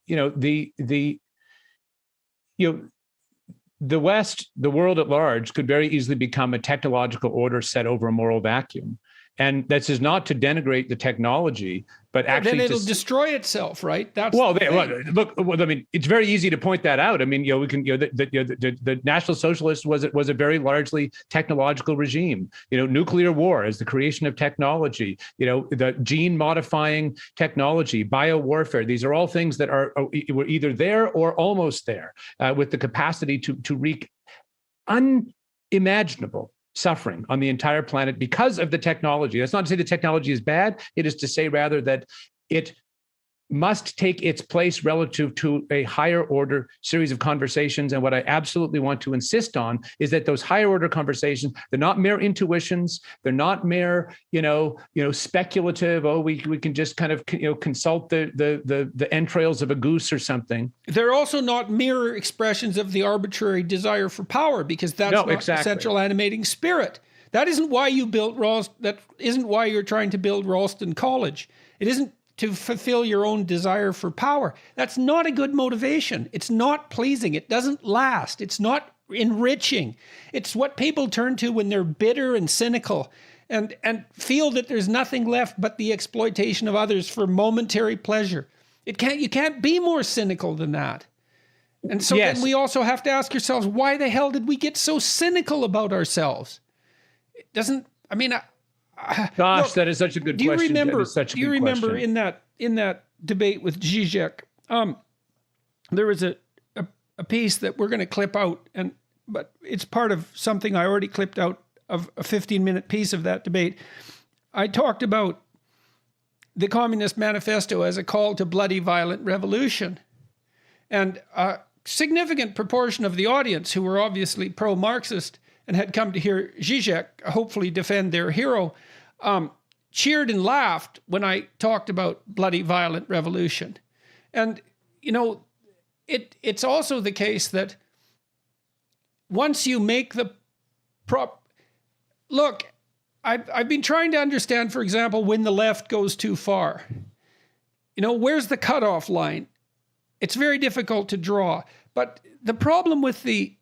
the West, the world at large, could very easily become a technological order set over a moral vacuum. And this is not to denigrate the technology, but actually then it'll destroy itself, right? That's look. I mean, it's very easy to point that out. I mean, we can. The National Socialists was a very largely technological regime. Nuclear war is the creation of technology. The gene modifying technology, biowarfare. These are all things that were either there or almost there, with the capacity to wreak unimaginable suffering on the entire planet because of the technology. That's not to say the technology is bad. It is to say rather that it must take its place relative to a higher order series of conversations. And what I absolutely want to insist on is that those higher order conversations, they're not mere intuitions. They're not mere, speculative. Oh, we can just kind of, consult the entrails of a goose or something. They're also not mere expressions of the arbitrary desire for power, because that's not the central animating spirit. That isn't why you built that isn't why you're trying to build Ralston College. It isn't to fulfill your own desire for power. That's not a good motivation. It's not pleasing. It doesn't last. It's not enriching. It's what people turn to when they're bitter and cynical and feel that there's nothing left but the exploitation of others for momentary pleasure. You can't be more cynical than that. And so then we also have to ask ourselves, why the hell did we get so cynical about ourselves? It doesn't, I mean, Gosh, look, that is such a good question. Do you remember in that debate with Zizek, there was a piece that we're going to clip out, but it's part of something I already clipped out of a 15-minute piece of that debate. I talked about the Communist Manifesto as a call to bloody, violent revolution. And a significant proportion of the audience, who were obviously pro-Marxist and had come to hear Zizek hopefully defend their hero, cheered and laughed when I talked about bloody, violent revolution. And, it's also the case that once you make the look, I've been trying to understand, for example, when the left goes too far. Where's the cutoff line? It's very difficult to draw. But the problem with the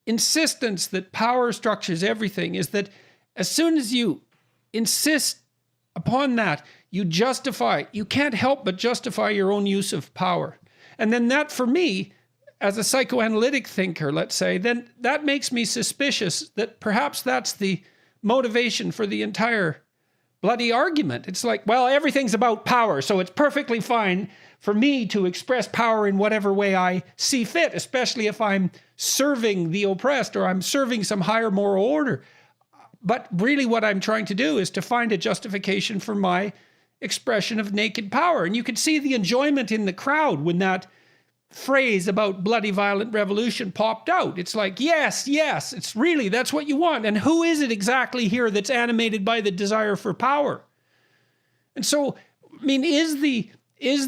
insistence that power structures everything is that as soon as you insist upon that, you can't help but justify your own use of power. And then that, for me, as a psychoanalytic thinker, let's say, then that makes me suspicious that perhaps that's the motivation for the entire bloody argument. It's like, well, everything's about power, so it's perfectly fine for me to express power in whatever way I see fit, especially if I'm serving the oppressed or I'm serving some higher moral order. But really what I'm trying to do is to find a justification for my expression of naked power. And you could see the enjoyment in the crowd when that phrase about bloody violent revolution popped out. It's like, yes, it's really, that's what you want. And who is it exactly here that's animated by the desire for power? And so, I mean, is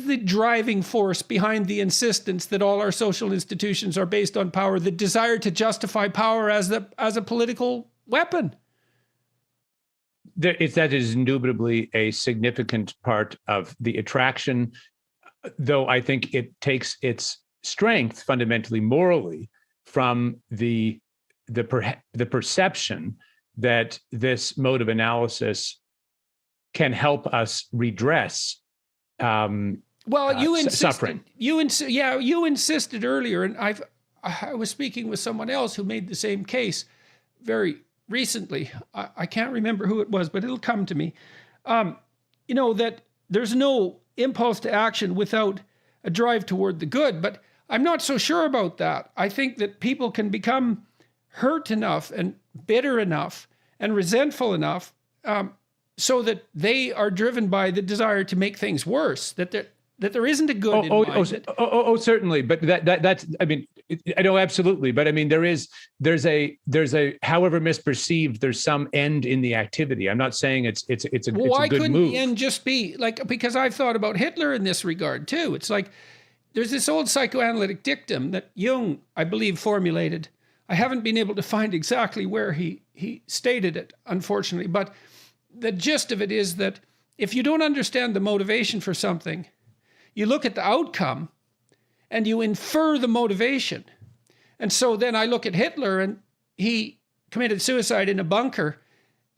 the driving force behind the insistence that all our social institutions are based on power the desire to justify power as a political weapon? That is indubitably a significant part of the attraction, though I think it takes its strength fundamentally morally from the perception that this mode of analysis can help us redress suffering. You insisted earlier, and I was speaking with someone else who made the same case very recently. I can't remember who it was, but it'll come to me. That there's no impulse to action without a drive toward the good, but I'm not so sure about that. I think that people can become hurt enough and bitter enough and resentful enough so that they are driven by the desire to make things worse, that there isn't a good in mind. Certainly. But that's, I mean, I know absolutely. But I mean, there's a, however misperceived, there's some end in the activity. I'm not saying it's a good move. Why couldn't the end just be like, because I've thought about Hitler in this regard too. It's like, there's this old psychoanalytic dictum that Jung, I believe, formulated. I haven't been able to find exactly where he stated it, unfortunately, but the gist of it is that if you don't understand the motivation for something, you look at the outcome and you infer the motivation. And so then I look at Hitler, and he committed suicide in a bunker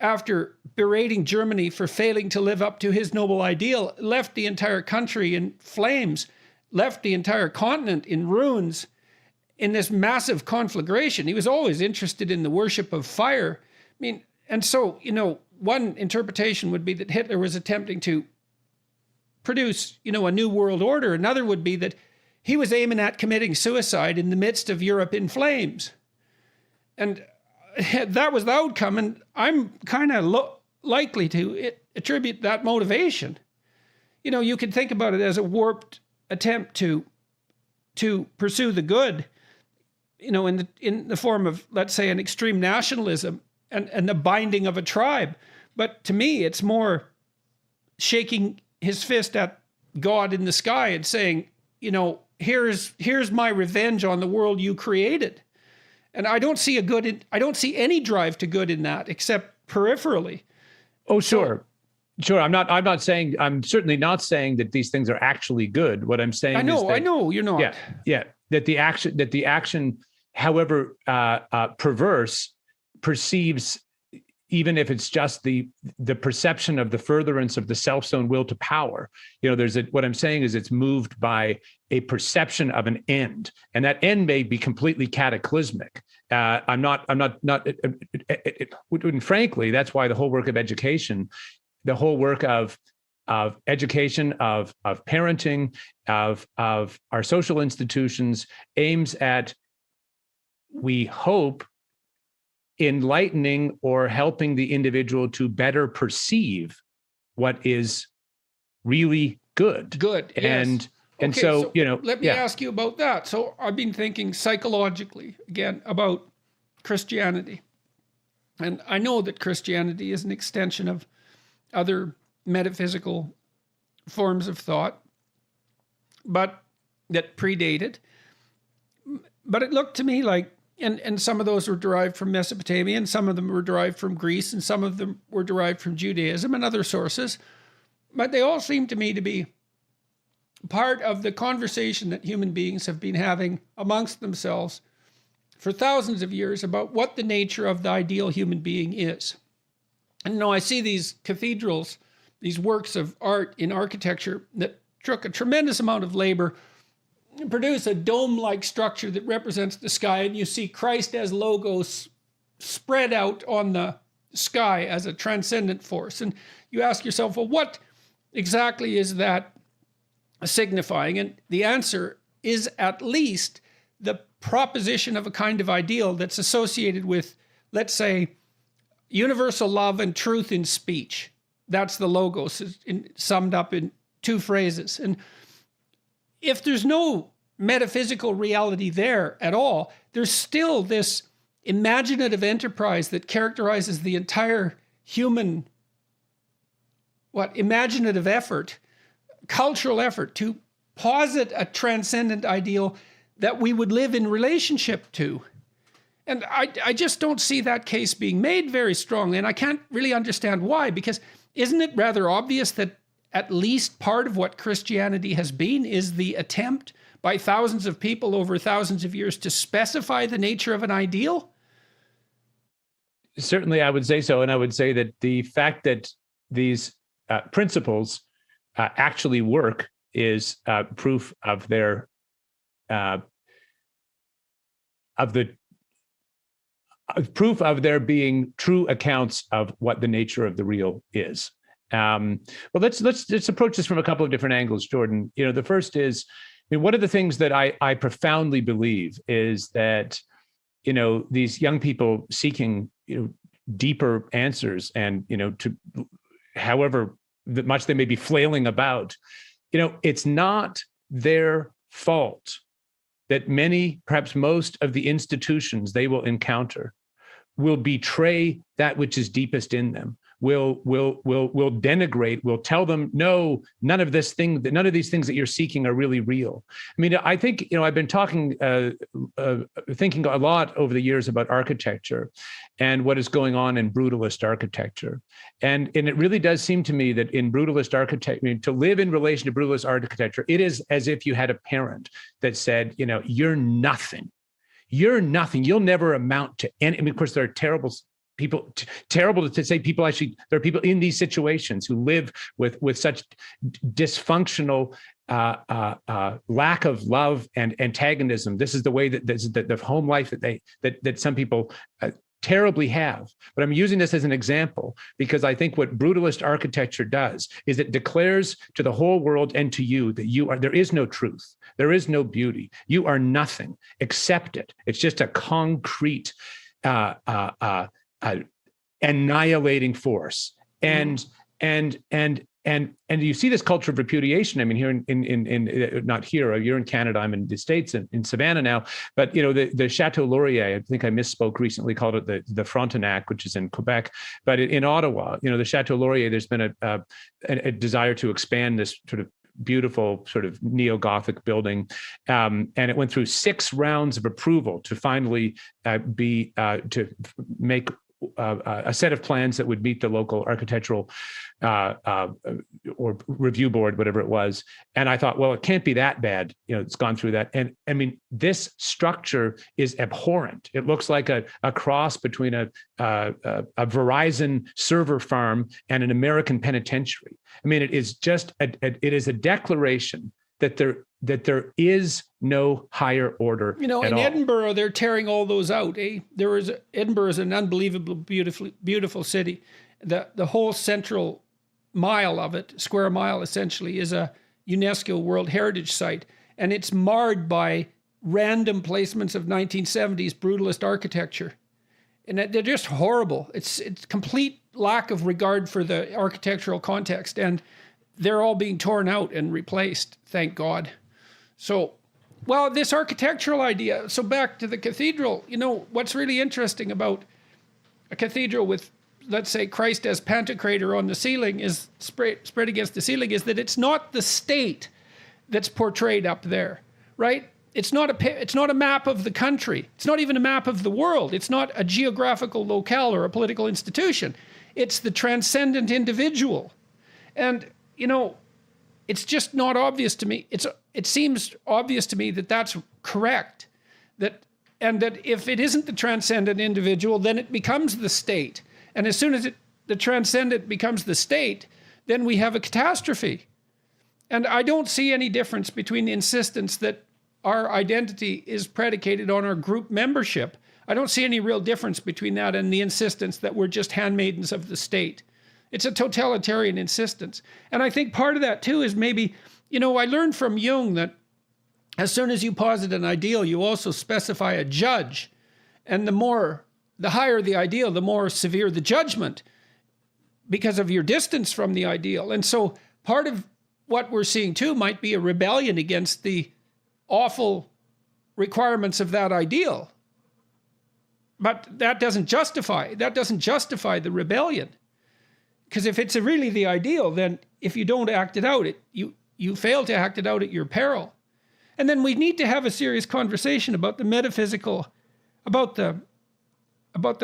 after berating Germany for failing to live up to his noble ideal, left the entire country in flames, left the entire continent in ruins in this massive conflagration. He was always interested in the worship of fire. I mean, and so, one interpretation would be that Hitler was attempting to produce, a new world order. Another would be that he was aiming at committing suicide in the midst of Europe in flames. And that was the outcome. And I'm kind of likely to attribute that motivation. You could think about it as a warped attempt to pursue the good, in the form of, let's say, an extreme nationalism and the binding of a tribe. But to me, it's more shaking his fist at God in the sky and saying, here's my revenge on the world you created. And I don't see I don't see any drive to good in that, except peripherally. Oh, sure. Sure. I'm certainly not saying that these things are actually good. What I'm saying is that, I know you're not. Yeah. That the action, however perverse, perceives, even if it's just the perception of the furtherance of the self's own will to power. What I'm saying is it's moved by a perception of an end, and that end may be completely cataclysmic. And frankly, that's why the whole work of education, the whole work of education, of parenting, of our social institutions aims at, we hope, enlightening or helping the individual to better perceive what is really good. Good. And okay, so let me ask you about that. So I've been thinking psychologically again about Christianity. And I know that Christianity is an extension of other metaphysical forms of thought, but that predated. But it looked to me like, and some of those were derived from Mesopotamia, and some of them were derived from Greece, and some of them were derived from Judaism and other sources. But they all seem to me to be part of the conversation that human beings have been having amongst themselves for thousands of years about what the nature of the ideal human being is. And I see these cathedrals, these works of art in architecture that took a tremendous amount of labor produce a dome-like structure that represents the sky, and you see Christ as logos spread out on the sky as a transcendent force. And you ask yourself, well, what exactly is that signifying? And the answer is at least the proposition of a kind of ideal that's associated with, let's say, universal love and truth in speech. That's the logos, summed up in two phrases. And if there's no metaphysical reality there at all, there's still this imaginative enterprise that characterizes the entire human, imaginative effort, cultural effort to posit a transcendent ideal that we would live in relationship to. And I just don't see that case being made very strongly, and I can't really understand why, because isn't it rather obvious that at least part of what Christianity has been is the attempt by thousands of people over thousands of years to specify the nature of an ideal? Certainly, I would say so. And I would say that the fact that these principles actually work is proof of their proof of there being true accounts of what the nature of the real is. Well, let's approach this from a couple of different angles, Jordan. The first is, one of the things that I profoundly believe is that, these young people seeking, deeper answers and, to however much they may be flailing about, it's not their fault that many, perhaps most of the institutions they will encounter will betray that which is deepest in them, will denigrate, will tell them, no, none of these things that you're seeking are really real. I mean, I think, I've been thinking a lot over the years about architecture and what is going on in brutalist architecture. And it really does seem to me that in brutalist architecture, to live in relation to brutalist architecture, it is as if you had a parent that said, you're nothing. You're nothing. You'll never amount to any. I mean, of course, there are terrible people, terrible to say people actually, there are people in these situations who live with such dysfunctional lack of love and antagonism. This is the way that the home life that some people terribly have. But I'm using this as an example because I think what brutalist architecture does is it declares to the whole world and to you that there is no truth. There is no beauty. You are nothing. Accept it. It's just a concrete annihilating force. And you see this culture of repudiation. I mean, here in not here, you're in Canada, I'm in the States, in Savannah now, but the Chateau Laurier, I think I misspoke recently, called it the Frontenac, which is in Quebec, but in Ottawa, the Chateau Laurier, there's been a desire to expand this sort of beautiful sort of neo-Gothic building. And it went through 6 rounds of approval to finally to make a set of plans that would meet the local architectural or review board, whatever it was. And I thought, well, it can't be that bad. It's gone through that. And I mean, this structure is abhorrent. It looks like a cross between a Verizon server farm and an American penitentiary. I mean, it is just it is a declaration that there is no higher order. In Edinburgh, they're tearing all those out. Edinburgh is an unbelievably beautiful city. The whole central mile of it, square mile essentially, is a UNESCO World Heritage Site, and it's marred by random placements of 1970s brutalist architecture, and they're just horrible. It's complete lack of regard for the architectural context, and they're all being torn out and replaced, thank God. So, well, this architectural idea, so back to the cathedral, what's really interesting about a cathedral with, let's say, Christ as Pantocrator on the ceiling is spread against the ceiling, is that it's not the state that's portrayed up there, right? It's not a map of the country. It's not even a map of the world. It's not a geographical locale or a political institution. It's the transcendent individual. And it's just not obvious to me. It seems obvious to me that that's correct. And that if it isn't the transcendent individual, then it becomes the state. And as soon as the transcendent becomes the state, then we have a catastrophe. And I don't see any difference between the insistence that our identity is predicated on our group membership. I don't see any real difference between that and the insistence that we're just handmaidens of the state. It's a totalitarian insistence. And I think part of that too is maybe, I learned from Jung that as soon as you posit an ideal, you also specify a judge. And the higher the ideal, the more severe the judgment because of your distance from the ideal. And so part of what we're seeing too might be a rebellion against the awful requirements of that ideal. But that doesn't justify the rebellion. Because if it's really the ideal, then if you don't act it out, you fail to act it out at your peril. And then we need to have a serious conversation about the metaphysical, about the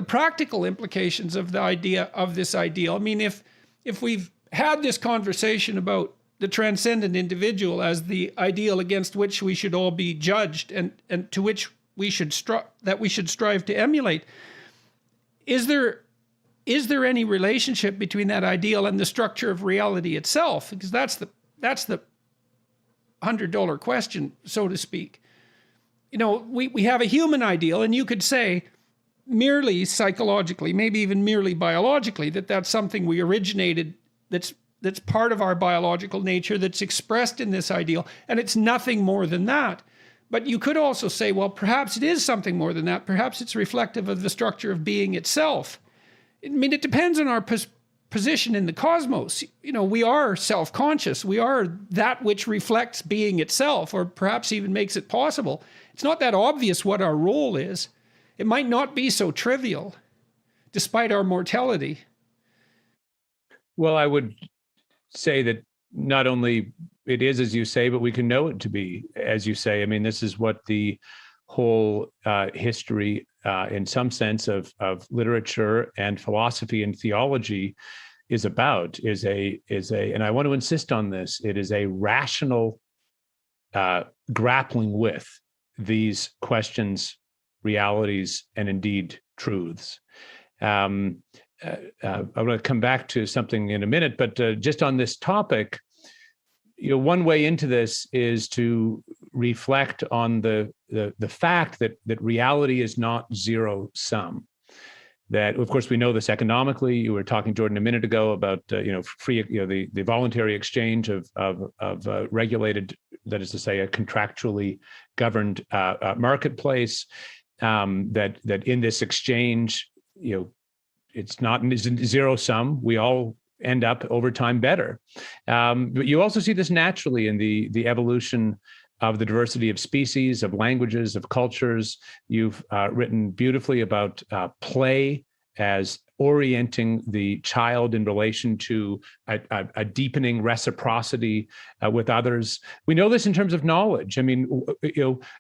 practical implications of the idea of this ideal. I mean, if we've had this conversation about the transcendent individual as the ideal against which we should all be judged and to which we should strive to emulate, is there any relationship between that ideal and the structure of reality itself? Because that's the $100 question, so to speak. We have a human ideal, and you could say merely psychologically, maybe even merely biologically, that's something we originated, that's part of our biological nature, that's expressed in this ideal, and it's nothing more than that. But you could also say, well, perhaps it is something more than that. Perhaps it's reflective of the structure of being itself. I mean, it depends on our position in the cosmos. We are self-conscious. We are that which reflects being itself, or perhaps even makes it possible. It's not that obvious what our role is. It might not be so trivial, despite our mortality. Well, I would say that not only it is as you say, but we can know it to be as you say. I mean, this is what the whole history, in some sense, of literature and philosophy and theology is about. And I want to insist on this. It is a rational grappling with these questions, realities, and indeed truths. I'm going to come back to something in a minute, but just on this topic, one way into this is to reflect on the fact that reality is not zero sum. That, of course, we know this economically. You were talking, Jordan, a minute ago about free, the voluntary exchange of regulated, that is to say, a contractually governed marketplace. That in this exchange, it's not zero sum. We all end up over time better. But you also see this naturally in the evolution of the diversity of species, of languages, of cultures. You've written beautifully about play as orienting the child in relation to a deepening reciprocity with others. We know this in terms of knowledge. I mean,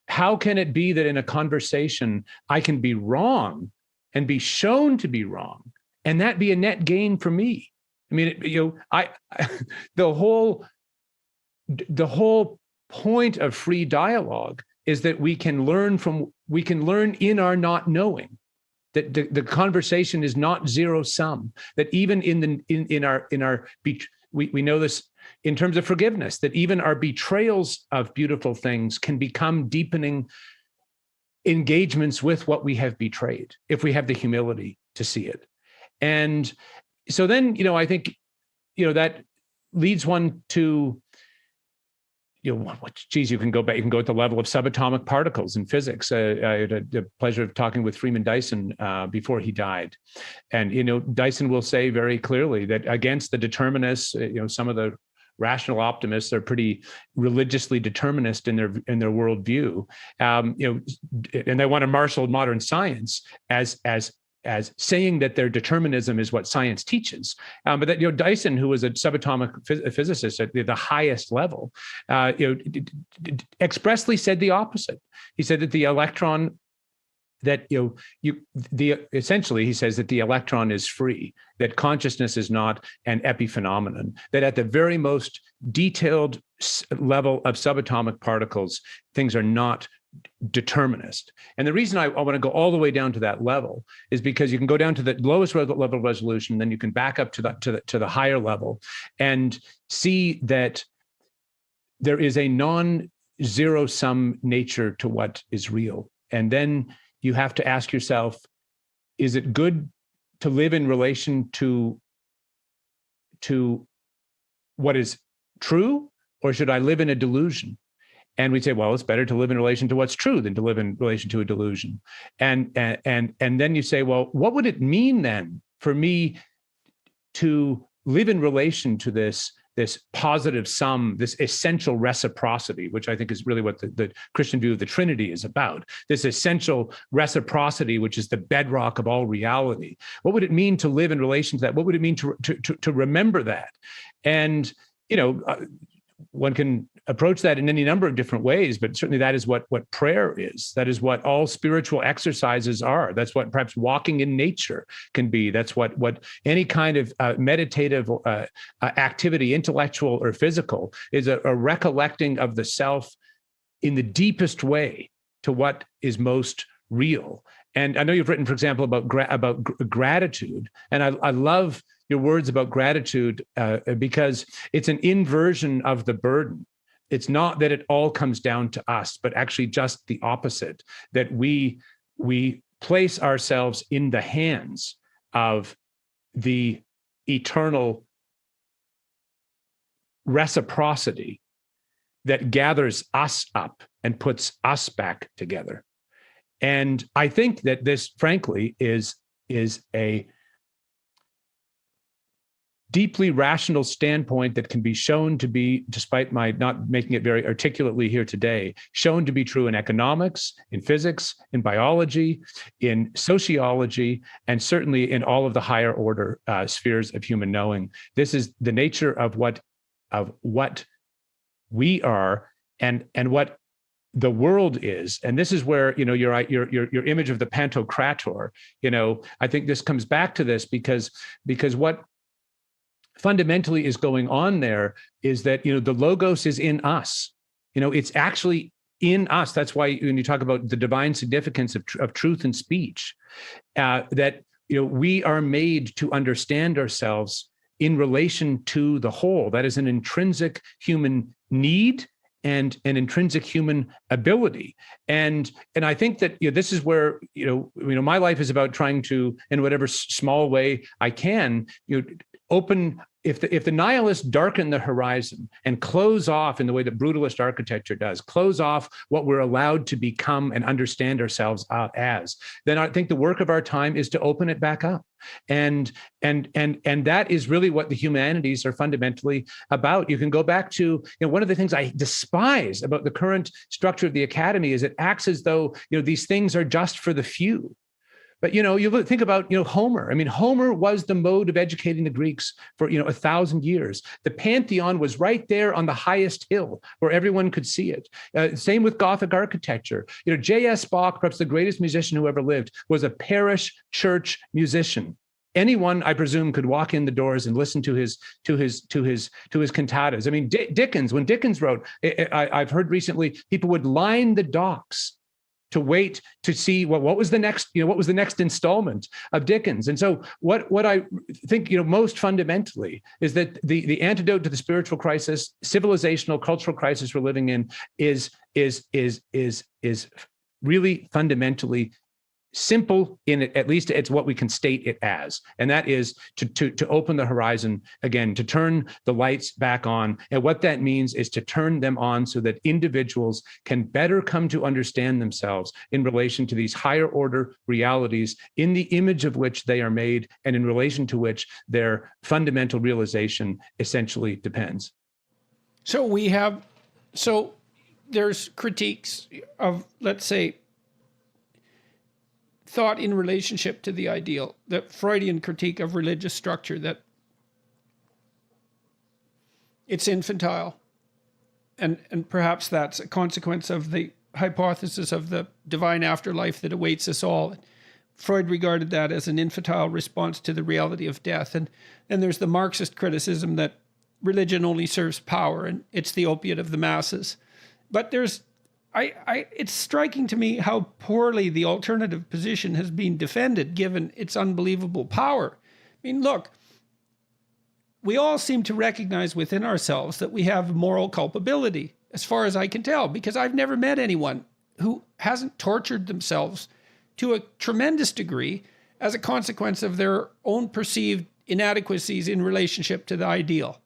how can it be that in a conversation I can be wrong and be shown to be wrong, and that be a net gain for me? I mean, the whole point of free dialogue is that we can learn in our not knowing, that the conversation is not zero sum, that even we know this in terms of forgiveness, that even our betrayals of beautiful things can become deepening engagements with what we have betrayed, if we have the humility to see it. And so then, I think, that leads one to, you can go back, you can go at the level of subatomic particles in physics. I had the pleasure of talking with Freeman Dyson before he died. And, Dyson will say very clearly that against the determinists, some of the rational optimists are pretty religiously determinist in their worldview, and they want to marshal modern science as saying that their determinism is what science teaches. But that, Dyson, who was a subatomic physicist at the highest level, expressly said the opposite. He said that the electron, essentially he says that the electron is free, that consciousness is not an epiphenomenon, that at the very most detailed level of subatomic particles, things are not determinist. And the reason I want to go all the way down to that level is because you can go down to the lowest level of resolution, then you can back up to the higher level and see that there is a zero-sum nature to what is real. And then you have to ask yourself, is it good to live in relation to what is true, or should I live in a delusion? And we say, well, it's better to live in relation to what's true than to live in relation to a delusion. And then you say, well, what would it mean then for me to live in relation to this positive sum, this essential reciprocity, which I think is really what the Christian view of the Trinity is about, this essential reciprocity, which is the bedrock of all reality. What would it mean to live in relation to that? What would it mean to remember that? And, one can approach that in any number of different ways, but certainly that is what prayer is. That is what all spiritual exercises are. That's what perhaps walking in nature can be. That's what any kind of meditative activity, intellectual or physical, is a recollecting of the self in the deepest way to what is most real. And I know you've written, for example, about gratitude, and I love your words about gratitude because it's an inversion of the burden. It's not that it all comes down to us, but actually just the opposite, that we place ourselves in the hands of the eternal reciprocity that gathers us up and puts us back together. And I think that this, frankly, is a deeply rational standpoint that can be shown to be, despite my not making it very articulately here today, shown to be true in economics, in physics, in biology, in sociology, and certainly in all of the higher order spheres of human knowing. This is the nature of what we are and what the world is. And this is where, your image of the Pantocrator, I think this comes back to this because what fundamentally is going on there is that, the logos is in us. It's actually in us. That's why when you talk about the divine significance of truth and speech, that, we are made to understand ourselves in relation to the whole. That is an intrinsic human need and an intrinsic human ability. And I think that this is where my life is about trying to, in whatever small way I can, open. If the nihilists darken the horizon and close off in the way that brutalist architecture does, close off what we're allowed to become and understand ourselves as, then I think the work of our time is to open it back up. And that is really what the humanities are fundamentally about. You can go back to, one of the things I despise about the current structure of the academy is it acts as though, these things are just for the few. But, you think about, Homer. I mean, Homer was the mode of educating the Greeks for, 1,000 years. The Pantheon was right there on the highest hill where everyone could see it. Same with Gothic architecture. J.S. Bach, perhaps the greatest musician who ever lived, was a parish church musician. Anyone, I presume, could walk in the doors and listen to his cantatas. I mean, Dickens, when Dickens wrote, I've heard recently, people would line the docks to wait to see what was the next, what was the next installment of Dickens. And so what I think, most fundamentally is that the antidote to the spiritual crisis, civilizational, cultural crisis we're living in is really fundamentally simple in it. At least it's what we can state it as, and that is to open the horizon again, to turn the lights back on. And what that means is to turn them on so that individuals can better come to understand themselves in relation to these higher order realities in the image of which they are made and in relation to which their fundamental realization essentially depends. So there's critiques of, let's say, thought in relationship to the ideal, the Freudian critique of religious structure, that it's infantile. And perhaps that's a consequence of the hypothesis of the divine afterlife that awaits us all. Freud regarded that as an infantile response to the reality of death. And then there's the Marxist criticism that religion only serves power and it's the opiate of the masses. But it's striking to me how poorly the alternative position has been defended, given its unbelievable power. I mean, look, we all seem to recognize within ourselves that we have moral culpability. as far as I can tell, because I've never met anyone who hasn't tortured themselves to a tremendous degree as a consequence of their own perceived inadequacies in relationship to the ideal.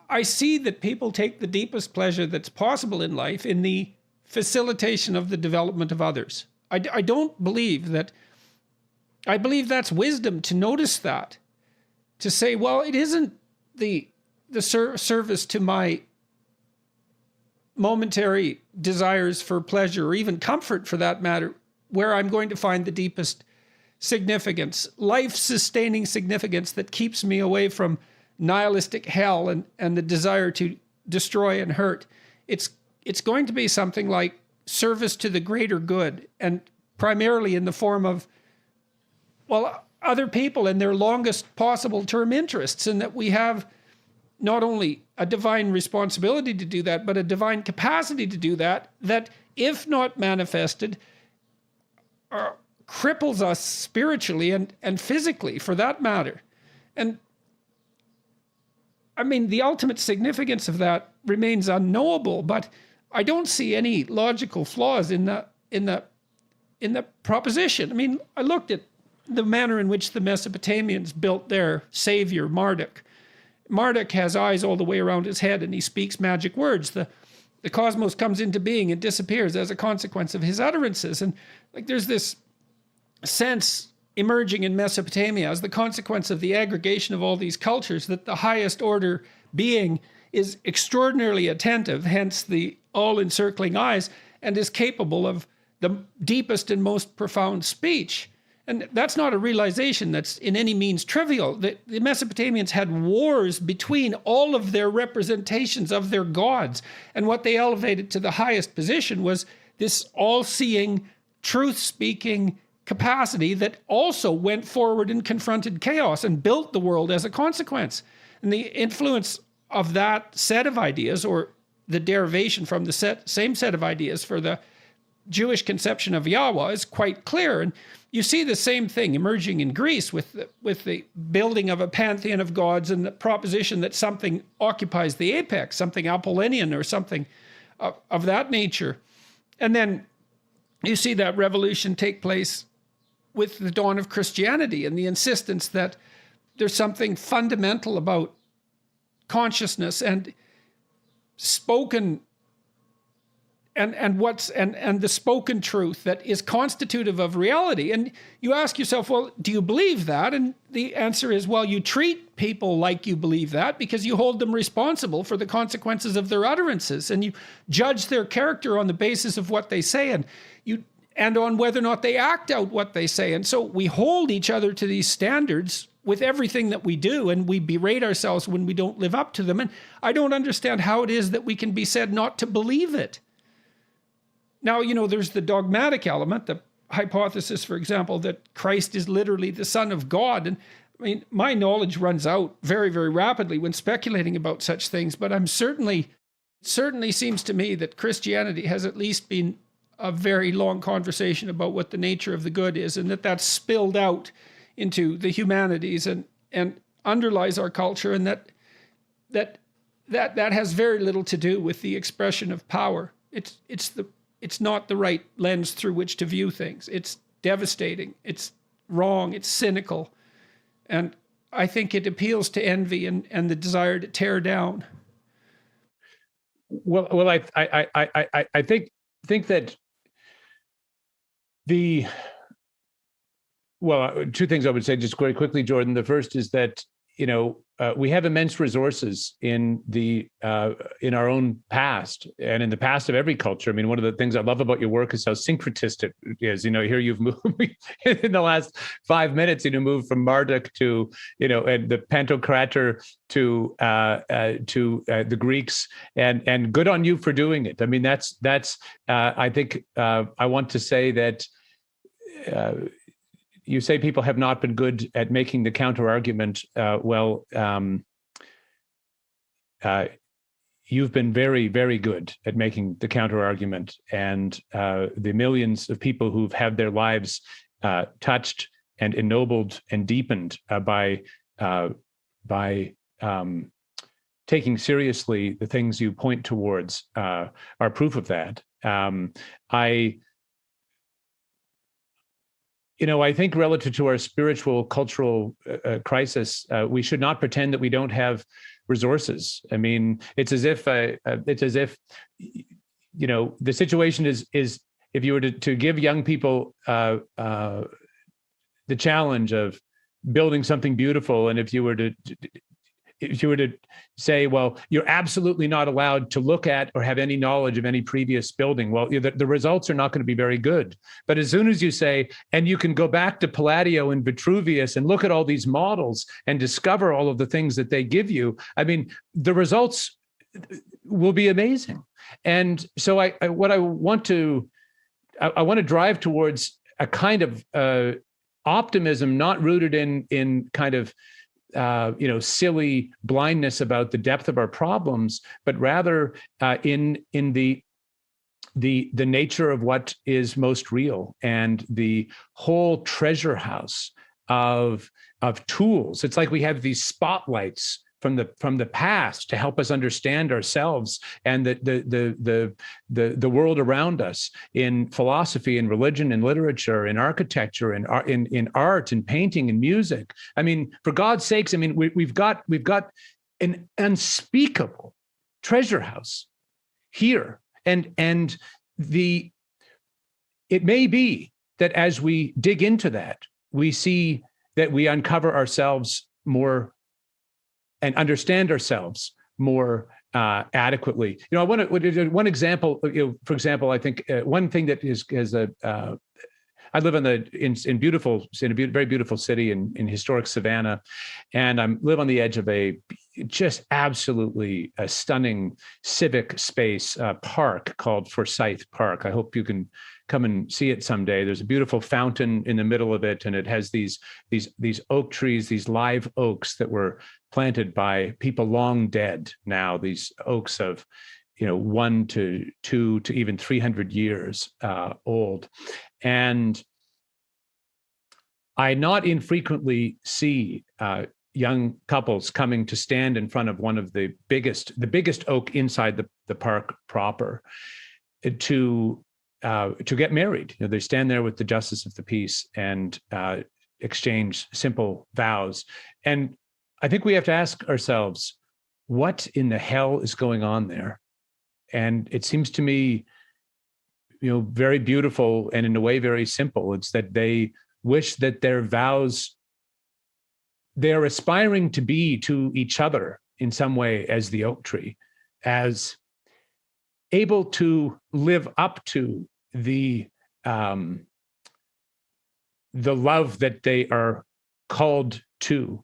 I see that people take the deepest pleasure that's possible in life in the facilitation of the development of others. I don't believe that. I believe that's wisdom to notice that, to say, well, it isn't the service to my momentary desires for pleasure or even comfort for that matter, where I'm going to find the deepest significance, life-sustaining significance that keeps me away from nihilistic hell and the desire to destroy and hurt. It's going to be something like service to the greater good, and primarily in the form of, well, other people in their longest possible term interests, and that we have not only a divine responsibility to do that, but a divine capacity to do that, that if not manifested, cripples us spiritually and physically, for that matter. And I mean, the ultimate significance of that remains unknowable, but I don't see any logical flaws in the proposition. I mean, I looked at the manner in which the Mesopotamians built their savior, Marduk. Marduk has eyes all the way around his head, and he speaks magic words. The cosmos comes into being and disappears as a consequence of his utterances. And like, there's this sense emerging in Mesopotamia as the consequence of the aggregation of all these cultures that the highest order being is extraordinarily attentive, hence the all-encircling eyes, and is capable of the deepest and most profound speech. And that's not a realization that's in any means trivial. The Mesopotamians had wars between all of their representations of their gods. And what they elevated to the highest position was this all-seeing, truth-speaking capacity that also went forward and confronted chaos and built the world as a consequence. And the influence of that set of ideas, or the derivation from the same set of ideas for the Jewish conception of Yahweh, is quite clear. And you see the same thing emerging in Greece with the building of a pantheon of gods and the proposition that something occupies the apex, something Apollonian or something of that nature. And then you see that revolution take place with the dawn of Christianity and the insistence that there's something fundamental about consciousness and spoken and the spoken truth that is constitutive of reality. And you ask yourself, well, do you believe that? And the answer is, well, you treat people like you believe that because you hold them responsible for the consequences of their utterances, and you judge their character on the basis of what they say, and on whether or not they act out what they say. And so we hold each other to these standards with everything that we do, and we berate ourselves when we don't live up to them. And I don't understand how it is that we can be said not to believe it. Now, there's the dogmatic element, the hypothesis, for example, that Christ is literally the Son of God. And I mean, my knowledge runs out very, very rapidly when speculating about such things, but certainly seems to me that Christianity has at least been a very long conversation about what the nature of the good is, and that's spilled out into the humanities and underlies our culture, and that has very little to do with the expression of power. It's not the right lens through which to view things. It's devastating. It's wrong. It's cynical. And I think it appeals to envy and the desire to tear down. Well, I think that two things I would say just very quickly, Jordan. The first is that we have immense resources in our own past and in the past of every culture. I mean, one of the things I love about your work is how syncretist it is. Here you've moved in the last 5 minutes. Moved from Marduk to and the Pantocrator to the Greeks, and good on you for doing it. I mean, that's I think I want to say that. You say people have not been good at making the counter argument. You've been very, very good at making the counter argument, and the millions of people who've had their lives touched and ennobled and deepened by taking seriously the things you point towards are proof of that. I think relative to our spiritual cultural crisis, we should not pretend that we don't have resources. I mean, it's as if the situation is if you were to give young people the challenge of building something beautiful, and if you were to say, well, you're absolutely not allowed to look at or have any knowledge of any previous building, well, the results are not going to be very good. But as soon as you say, and you can go back to Palladio and Vitruvius and look at all these models and discover all of the things that they give you, I mean, the results will be amazing. And so I want to drive towards a kind of optimism, not rooted in kind of silly blindness about the depth of our problems, but rather in the nature of what is most real, and the whole treasure house of tools. It's like we have these spotlights from the past to help us understand ourselves and the world around us, in philosophy and religion and literature and architecture and in art and painting and music. I mean, for God's sakes, I mean, we've got an unspeakable treasure house here, and it may be that as we dig into that, we see that we uncover ourselves more and understand ourselves more adequately. I want to one example. For example, I think one thing that I live in a very beautiful city in historic Savannah, and I live on the edge of a just absolutely stunning civic space park called Forsyth Park. I hope you can come and see it someday. There's a beautiful fountain in the middle of it, and it has these oak trees, these live oaks that were planted by people long dead now. These oaks of 1 to 2 to even 300 years old. And I not infrequently see young couples coming to stand in front of one of the biggest oak inside the park proper to get married. They stand there with the justice of the peace and exchange simple vows. And I think we have to ask ourselves, what in the hell is going on there? And it seems to me, very beautiful, and in a way very simple. It's that they wish that their vows, they're aspiring to be to each other in some way as the oak tree, as able to live up to the love that they are called to.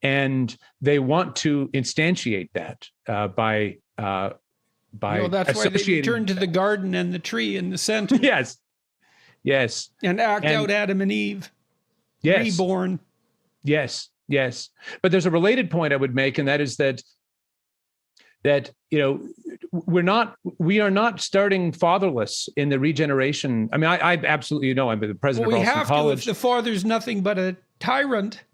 And they want to instantiate that by that's why they return to the garden and the tree in the center. Yes. And act out Adam and Eve. Yes. Reborn. Yes. But there's a related point I would make, and that is that we are not starting fatherless in the regeneration. I mean, I absolutely know. I'm the president of Ralston College. If the father's nothing but a tyrant.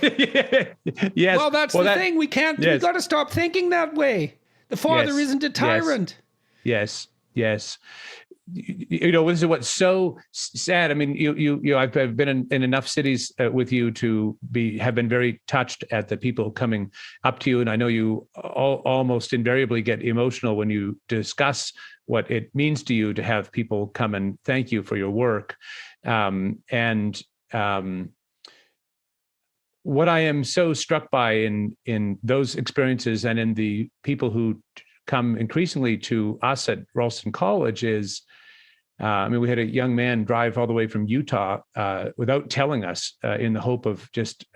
Yes. Well, that's the thing. We can't. Yes. We've got to stop thinking that way. The father isn't a tyrant. Yes. This is what's so sad. I mean, I've been in enough cities with you to have been very touched at the people coming up to you, and I know you almost invariably get emotional when you discuss what it means to you to have people come and thank you for your work. What I am so struck by in those experiences and in the people who come increasingly to us at Ralston College is, we had a young man drive all the way from Utah without telling us in the hope of just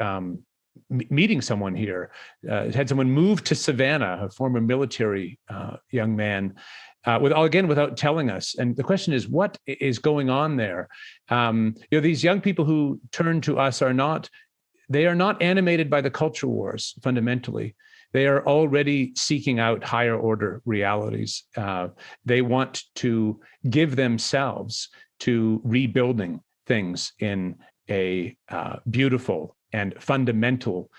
meeting someone here. Had someone move to Savannah, a former military young man, without telling us. And the question is, what is going on there? These young people who turn to us are not animated by the culture wars, fundamentally. They are already seeking out higher order realities. They want to give themselves to rebuilding things in a beautiful and fundamental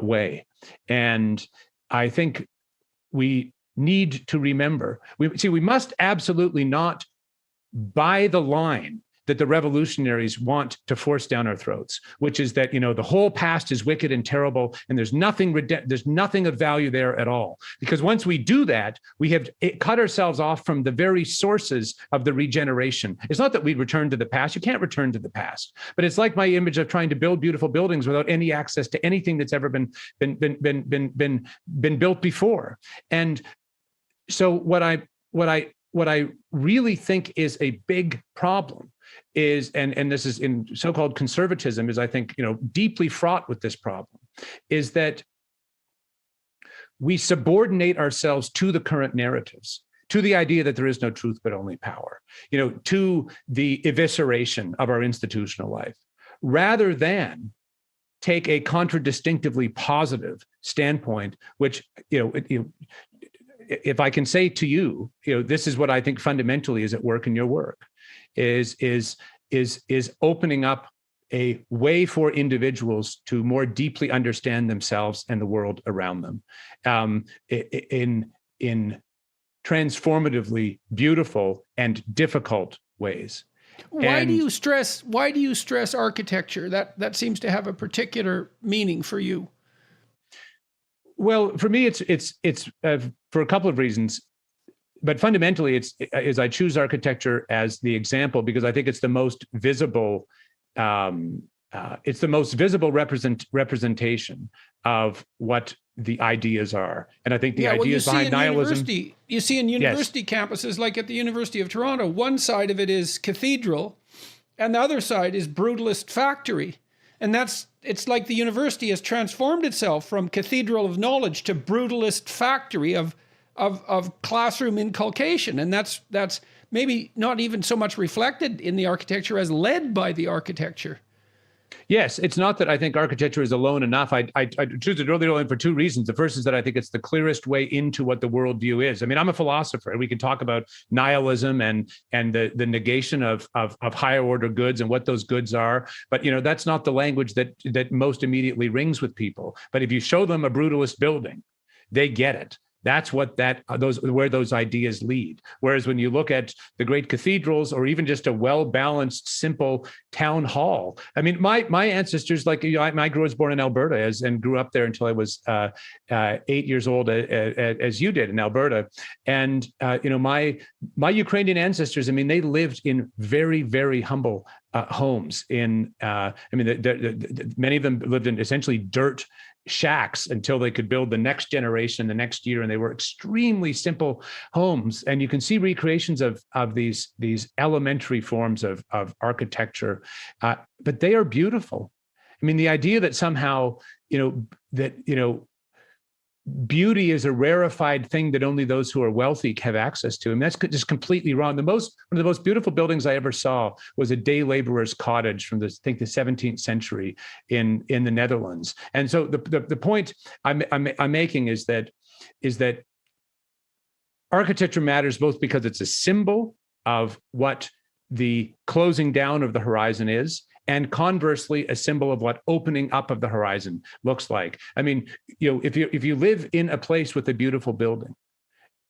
way. And I think we need to remember. We must absolutely not buy the line that the revolutionaries want to force down our throats, which is that, the whole past is wicked and terrible, and there's nothing of value there at all. Because once we do that, we have cut ourselves off from the very sources of the regeneration. It's not that we return to the past. You can't return to the past. But it's like my image of trying to build beautiful buildings without any access to anything that's ever been built before. And so what I really think is a big problem is, and this is in so-called conservatism, is I think, deeply fraught with this problem, is that we subordinate ourselves to the current narratives, to the idea that there is no truth but only power, to the evisceration of our institutional life, rather than take a contradistinctively positive standpoint, which, if I can say to you, this is what I think fundamentally is at work in your work, is opening up a way for individuals to more deeply understand themselves and the world around them, in transformatively beautiful and difficult ways. Why do you stress architecture? That seems to have a particular meaning for you. Well, for me, it's for a couple of reasons, but fundamentally, I choose architecture as the example because I think it's the most visible. It's the most visible representation of what the ideas are, and I think the ideas behind nihilism. You see in university campuses, like at the University of Toronto, one side of it is cathedral, and the other side is brutalist factory. And it's like the university has transformed itself from cathedral of knowledge to brutalist factory of classroom inculcation. And that's maybe not even so much reflected in the architecture as led by the architecture. Yes, it's not that I think architecture is alone enough. I choose it really alone for two reasons. The first is that I think it's the clearest way into what the worldview is. I mean, I'm a philosopher. We can talk about nihilism and the negation of higher order goods and what those goods are. But that's not the language that most immediately rings with people. But if you show them a brutalist building, they get it. That's where those ideas lead. Whereas when you look at the great cathedrals or even just a well-balanced, simple town hall, I mean, my ancestors, like I was born in Alberta and grew up there until I was 8 years old, as you did in Alberta. And my Ukrainian ancestors, I mean, they lived in very, very humble homes. Many of them lived in essentially dirt shacks until they could build the next generation the next year, and they were extremely simple homes. And you can see recreations of these elementary forms of architecture, but they are beautiful. I mean, the idea that somehow beauty is a rarefied thing that only those who are wealthy have access to, and that's just completely wrong. One of the most beautiful buildings I ever saw was a day laborer's cottage from the 17th century in the Netherlands. And so the point I'm making is that architecture matters both because it's a symbol of what the closing down of the horizon is, and conversely, a symbol of what opening up of the horizon looks like. I mean, if you live in a place with a beautiful building,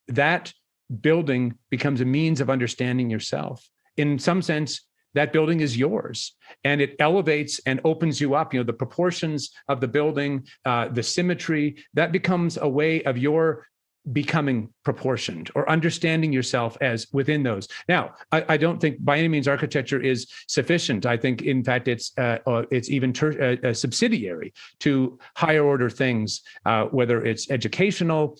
that building becomes a means of understanding yourself. In some sense, that building is yours, and it elevates and opens you up. The proportions of the building, the symmetry, that becomes a way of your becoming proportioned or understanding yourself as within those. Now, I don't think by any means architecture is sufficient. I think, in fact, it's even subsidiary to higher order things, whether it's educational,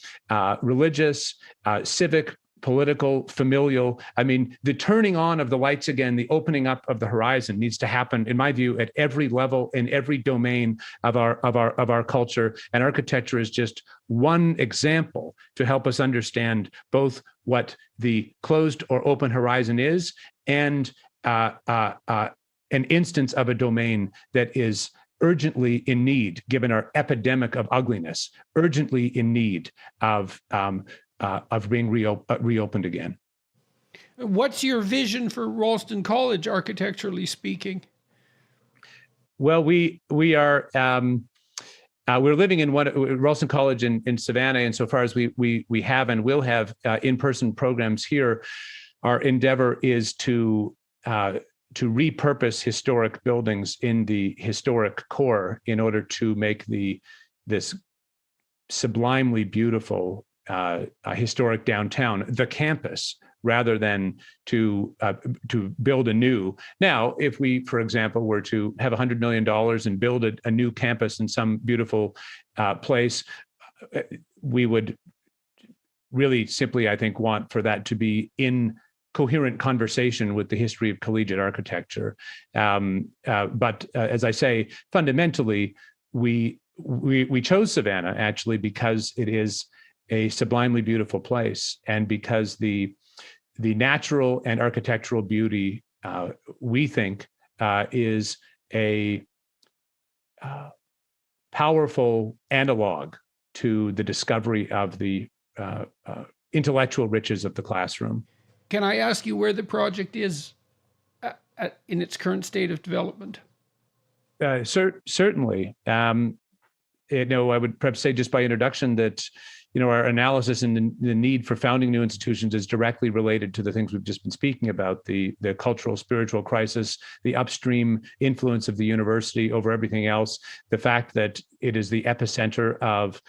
religious, civic, political, familial. I mean, the turning on of the lights again, the opening up of the horizon needs to happen, in my view, at every level, in every domain of our culture. And architecture is just one example to help us understand both what the closed or open horizon is and an instance of a domain that is urgently in need, given our epidemic of ugliness, urgently in need of being reopened again. What's your vision for Ralston College, architecturally speaking? Well, we are we're living in Ralston College in Savannah, and so far as we have and will have in-person programs here, our endeavor is to repurpose historic buildings in the historic core in order to make this sublimely beautiful historic downtown the campus, rather than to build anew. Now, if we, for example, were to have $100 million and build a new campus in some beautiful place, we would really simply, I think, want for that to be in coherent conversation with the history of collegiate architecture. But as I say, fundamentally, we chose Savannah actually because it is a sublimely beautiful place, and because the natural and architectural beauty, we think, is a powerful analog to the discovery of the intellectual riches of the classroom. Can I ask you where the project is in its current state of development? Certainly. I would perhaps say just by introduction that our analysis and the need for founding new institutions is directly related to the things we've just been speaking about, the cultural, spiritual crisis, the upstream influence of the university over everything else, the fact that it is the epicenter of,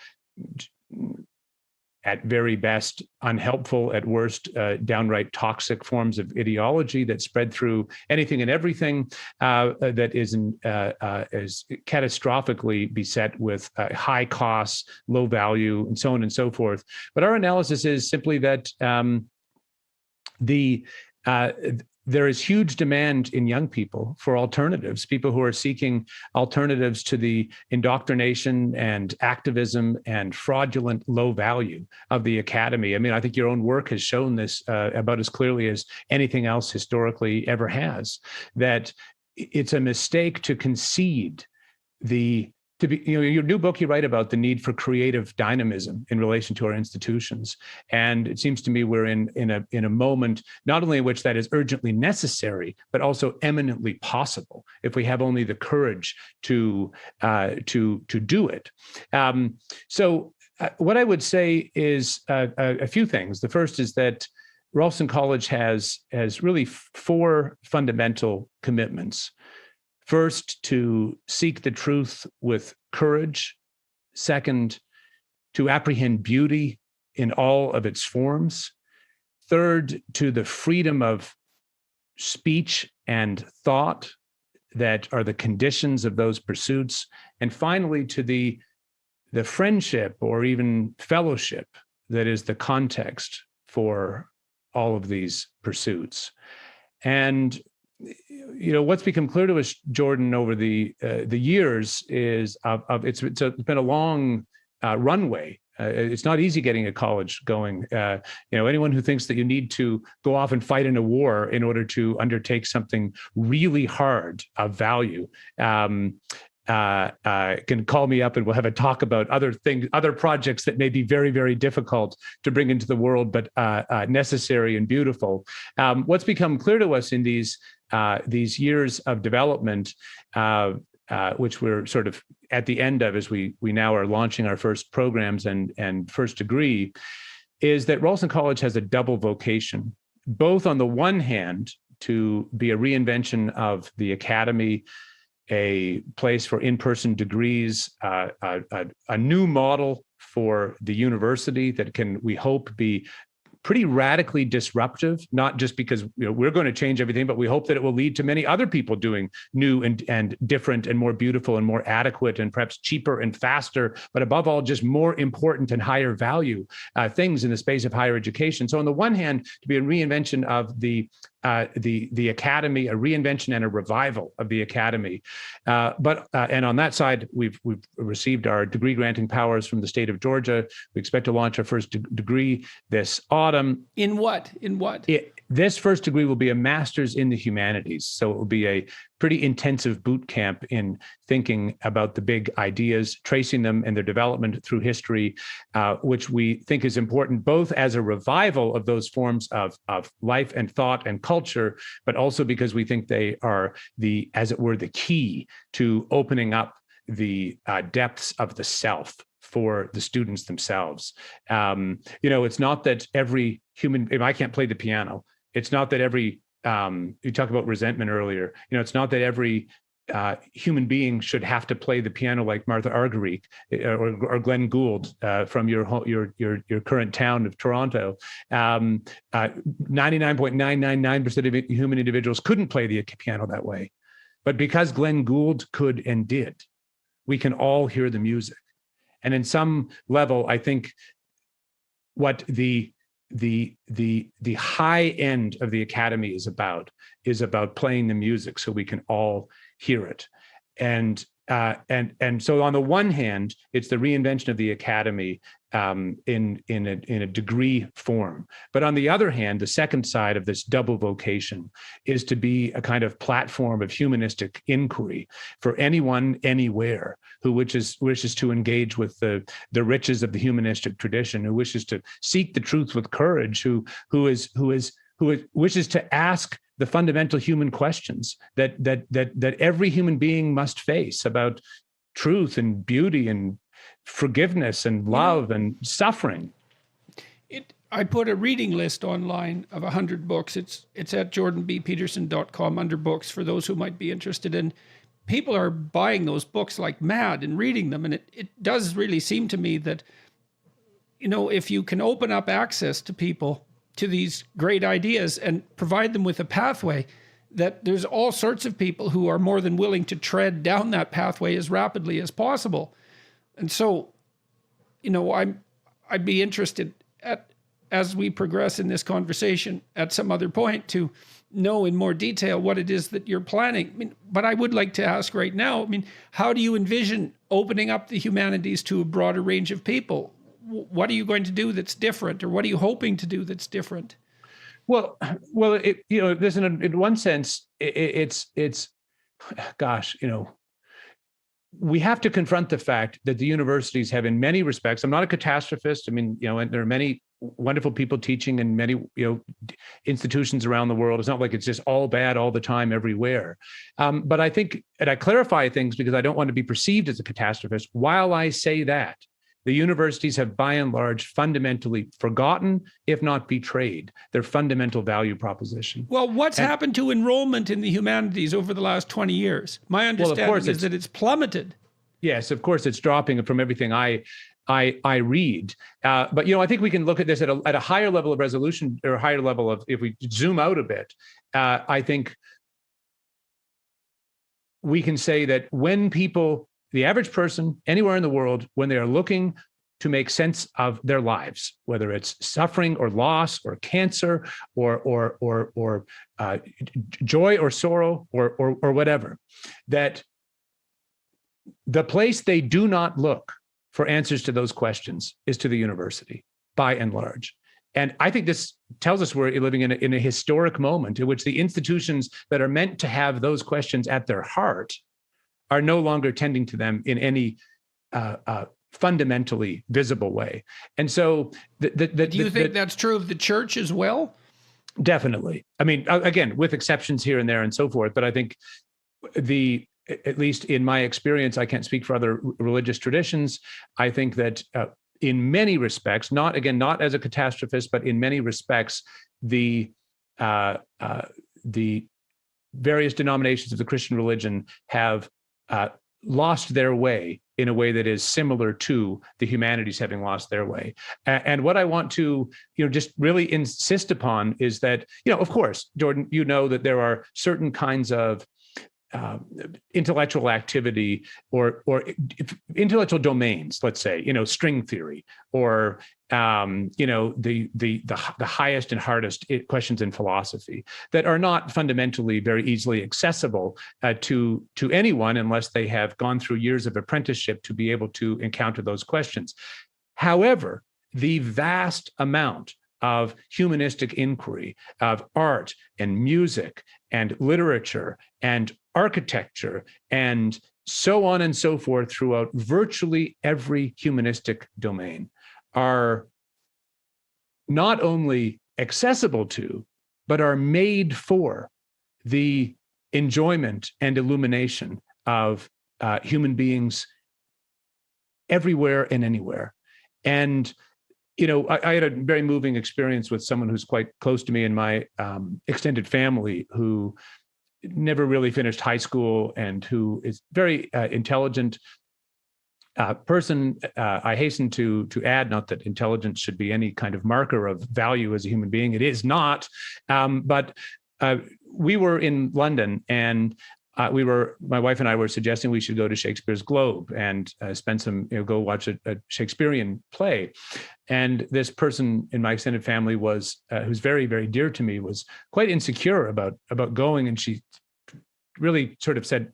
at very best, unhelpful, at worst, downright toxic forms of ideology that spread through anything and everything, that is catastrophically beset with high costs, low value, and so on and so forth. But our analysis is simply that there is huge demand in young people for alternatives, people who are seeking alternatives to the indoctrination and activism and fraudulent low value of the academy. I mean, I think your own work has shown this about as clearly as anything else historically ever has, that it's a mistake to concede your new book, you write about the need for creative dynamism in relation to our institutions. And it seems to me we're in a moment, not only in which that is urgently necessary, but also eminently possible if we have only the courage to do it. So what I would say is a few things. The first is that Ralston College has really four fundamental commitments. First, to seek the truth with courage. Second, to apprehend beauty in all of its forms. Third, to the freedom of speech and thought that are the conditions of those pursuits. And finally, to the friendship or even fellowship that is the context for all of these pursuits. And what's become clear to us, Jordan, over the years is it's been a long runway. It's not easy getting a college going. Anyone who thinks that you need to go off and fight in a war in order to undertake something really hard of value can call me up and we'll have a talk about other things, other projects that may be very, very difficult to bring into the world, but necessary and beautiful. What's become clear to us in these years of development, which we're sort of at the end of as we now are launching our first programs and first degree, is that Ralston College has a double vocation, both on the one hand to be a reinvention of the academy, a place for in-person degrees, a new model for the university that can, we hope, be pretty radically disruptive, not just because we're going to change everything, but we hope that it will lead to many other people doing new and different and more beautiful and more adequate and perhaps cheaper and faster, but above all, just more important and higher value things in the space of higher education. So on the one hand, to be a reinvention of the academy, a reinvention and a revival of the academy. And on that side, we've received our degree granting powers from the state of Georgia. We expect to launch our first degree this autumn. In what? This first degree will be a master's in the humanities. So it will be a pretty intensive boot camp in thinking about the big ideas, tracing them and their development through history, which we think is important both as a revival of those forms of life and thought and culture, but also because we think they are as it were, the key to opening up depths of the self for the students themselves. It's not that every human, if I can't play the piano, it's not that every, you talked about resentment earlier, it's not that every human being should have to play the piano like Martha Argerich or Glenn Gould from your current town of Toronto. 99.999% of human individuals couldn't play the piano that way. But because Glenn Gould could and did, we can all hear the music. And in some level, I think what the high end of the academy is about playing the music so we can all hear it. And so on the one hand, it's the reinvention of the academy in a degree form. But on the other hand, the second side of this double vocation is to be a kind of platform of humanistic inquiry for anyone, anywhere, who wishes to engage with the riches of the humanistic tradition, who wishes to seek the truth with courage, who wishes to ask the fundamental human questions that every human being must face about truth and beauty and forgiveness and love and suffering. I put a reading list online of 100 books. It's at jordanbpeterson.com under books for those who might be interested in. People are buying those books like mad and reading them. And it does really seem to me that, if you can open up access to people to these great ideas and provide them with a pathway, that there's all sorts of people who are more than willing to tread down that pathway as rapidly as possible. And so, I'd be interested as we progress in this conversation at some other point to know in more detail what it is that you're planning. But I would like to ask right now, how do you envision opening up the humanities to a broader range of people? What are you going to do that's different, or what are you hoping to do that's different? Well, there's in one sense, we have to confront the fact that the universities have, in many respects, I'm not a catastrophist. And there are many wonderful people teaching in many, institutions around the world. It's not like it's just all bad all the time everywhere. But I think, and I clarify things because I don't want to be perceived as a catastrophist. While I say that, the universities have, by and large, fundamentally forgotten, if not betrayed, their fundamental value proposition. Well, what's happened to enrollment in the humanities over the last 20 years? My understanding is that it's plummeted. Yes, of course, it's dropping from everything I read. But I think we can look at this at a higher level of resolution, or a higher level of, if we zoom out a bit, I think we can say that when people, the average person anywhere in the world, when they are looking to make sense of their lives, whether it's suffering or loss or cancer or joy or sorrow or whatever, that the place they do not look for answers to those questions is to the university, by and large. And I think this tells us we're living in a historic moment in which the institutions that are meant to have those questions at their heart are no longer tending to them in any fundamentally visible way. And so do you think that's true of the church as well? Definitely. Again, with exceptions here and there and so forth, but I think at least in my experience, I can't speak for other religious traditions. I think that in many respects, not as a catastrophist, but in many respects, the various denominations of the Christian religion have lost their way in a way that is similar to the humanities having lost their way. And what I want to, just really insist upon is that, of course, Jordan, that there are certain kinds of intellectual activity or intellectual domains, let's say, string theory, or the highest and hardest questions in philosophy that are not fundamentally very easily accessible to anyone unless they have gone through years of apprenticeship to be able to encounter those questions. However, the vast amount of humanistic inquiry, of art and music and literature and architecture and so on and so forth throughout virtually every humanistic domain are not only accessible to, but are made for the enjoyment and illumination of human beings everywhere and anywhere. And, I had a very moving experience with someone who's quite close to me in my extended family, who never really finished high school and who is very intelligent person. I hasten to add, not that intelligence should be any kind of marker of value as a human being. It is not. But we were in London, and my wife and I were suggesting we should go to Shakespeare's Globe and spend some, go watch a Shakespearean play. And this person in my extended family who's very, very dear to me, was quite insecure about going. And she really sort of said,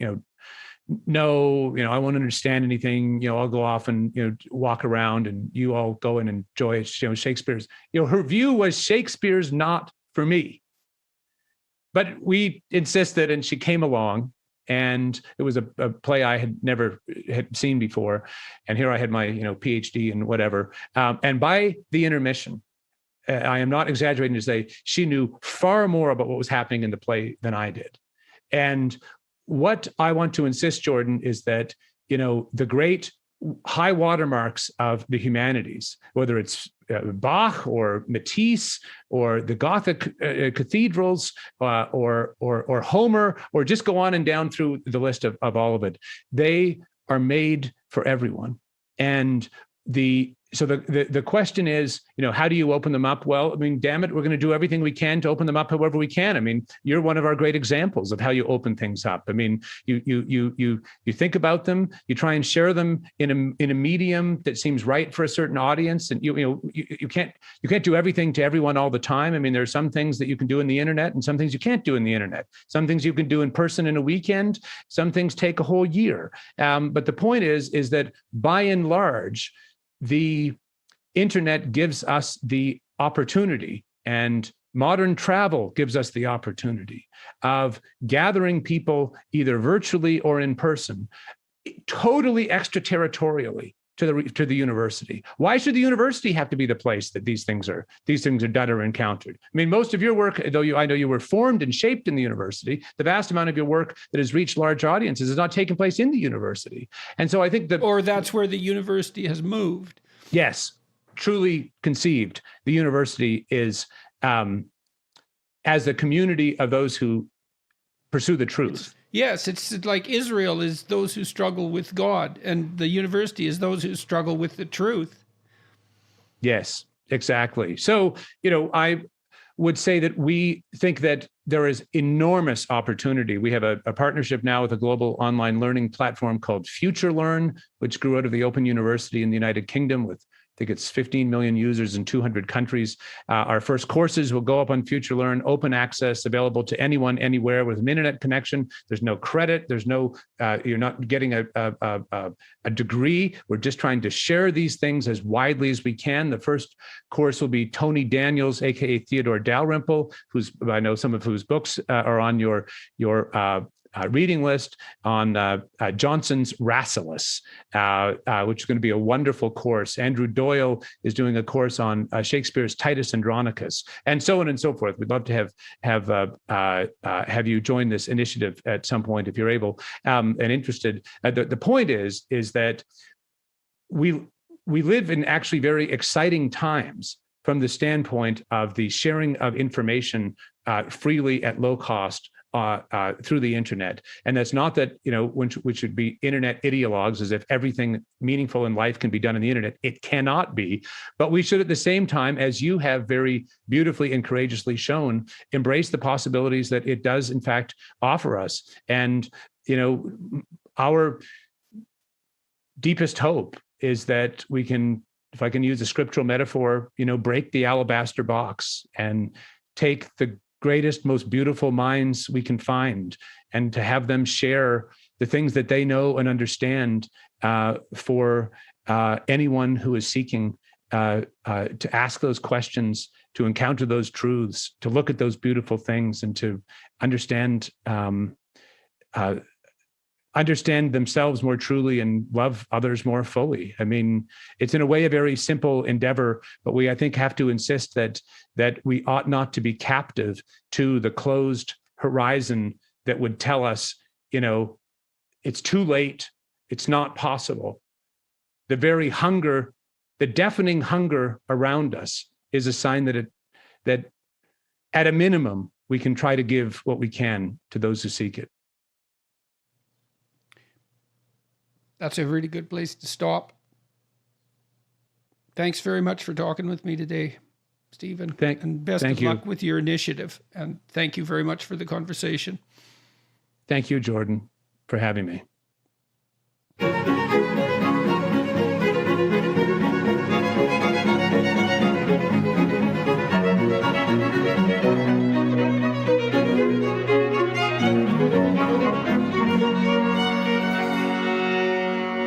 no, I won't understand anything. I'll go off and, walk around, and you all go and enjoy, Shakespeare's. Her view was Shakespeare's not for me. But we insisted, and she came along, and it was a play I had never seen before. And here I had my, PhD and whatever. And by the intermission, I am not exaggerating to say she knew far more about what was happening in the play than I did. And what I want to insist, Jordan, is that, the great high watermarks of the humanities, whether it's Bach or Matisse or the Gothic cathedrals or Homer, or just go on and down through the list of all of it, they are made for everyone. And so the question is, how do you open them up? Well, damn it, we're going to do everything we can to open them up however we can. You're one of our great examples of how you open things up. You think about them, you try and share them in a medium that seems right for a certain audience, and you can't do everything to everyone all the time. There are some things that you can do in the internet, and some things you can't do in the internet. Some things you can do in person in a weekend. Some things take a whole year. But the point is that by and large, the internet gives us the opportunity, and modern travel gives us the opportunity of gathering people either virtually or in person, totally extraterritorially to the university. Why should the university have to be the place that these things are done or encountered? Most of your work, though I know you were formed and shaped in the university, the vast amount of your work that has reached large audiences is not taking place in the university. And so I think or that's where the university has moved. Yes, truly conceived. The university is as a community of those who pursue the truth. It's like Israel is those who struggle with God, and the university is those who struggle with the truth. Yes, exactly. So, I would say that we think that there is enormous opportunity. We have a partnership now with a global online learning platform called FutureLearn, which grew out of the Open University in the United Kingdom with, I think it's 15 million users in 200 countries. Our first courses will go up on FutureLearn, open access, available to anyone, anywhere with an internet connection. There's no credit. There's no, you're not getting a degree. We're just trying to share these things as widely as we can. The first course will be Tony Daniels, AKA Theodore Dalrymple, I know some of whose books are on your reading list, on Johnson's Rasselas, which is going to be a wonderful course. Andrew Doyle is doing a course on Shakespeare's Titus Andronicus, and so on and so forth. We'd love to have you join this initiative at some point if you're able and interested. The point is that we live in actually very exciting times from the standpoint of the sharing of information freely at low cost through the internet. And that's not that, we should be internet ideologues as if everything meaningful in life can be done on the internet. It cannot be. But we should, at the same time, as you have very beautifully and courageously shown, embrace the possibilities that it does, in fact, offer us. And, our deepest hope is that we can, if I can use a scriptural metaphor, break the alabaster box and take the greatest, most beautiful minds we can find, and to have them share the things that they know and understand for anyone who is seeking to ask those questions, to encounter those truths, to look at those beautiful things, and to understand themselves more truly and love others more fully. It's in a way a very simple endeavor, but we, I think, have to insist that we ought not to be captive to the closed horizon that would tell us, it's too late, it's not possible. The very hunger, the deafening hunger around us is a sign that at a minimum, we can try to give what we can to those who seek it. That's a really good place to stop. Thanks very much for talking with me today, Stephen. And best of luck with your initiative. And thank you very much for the conversation. Thank you, Jordan, for having me.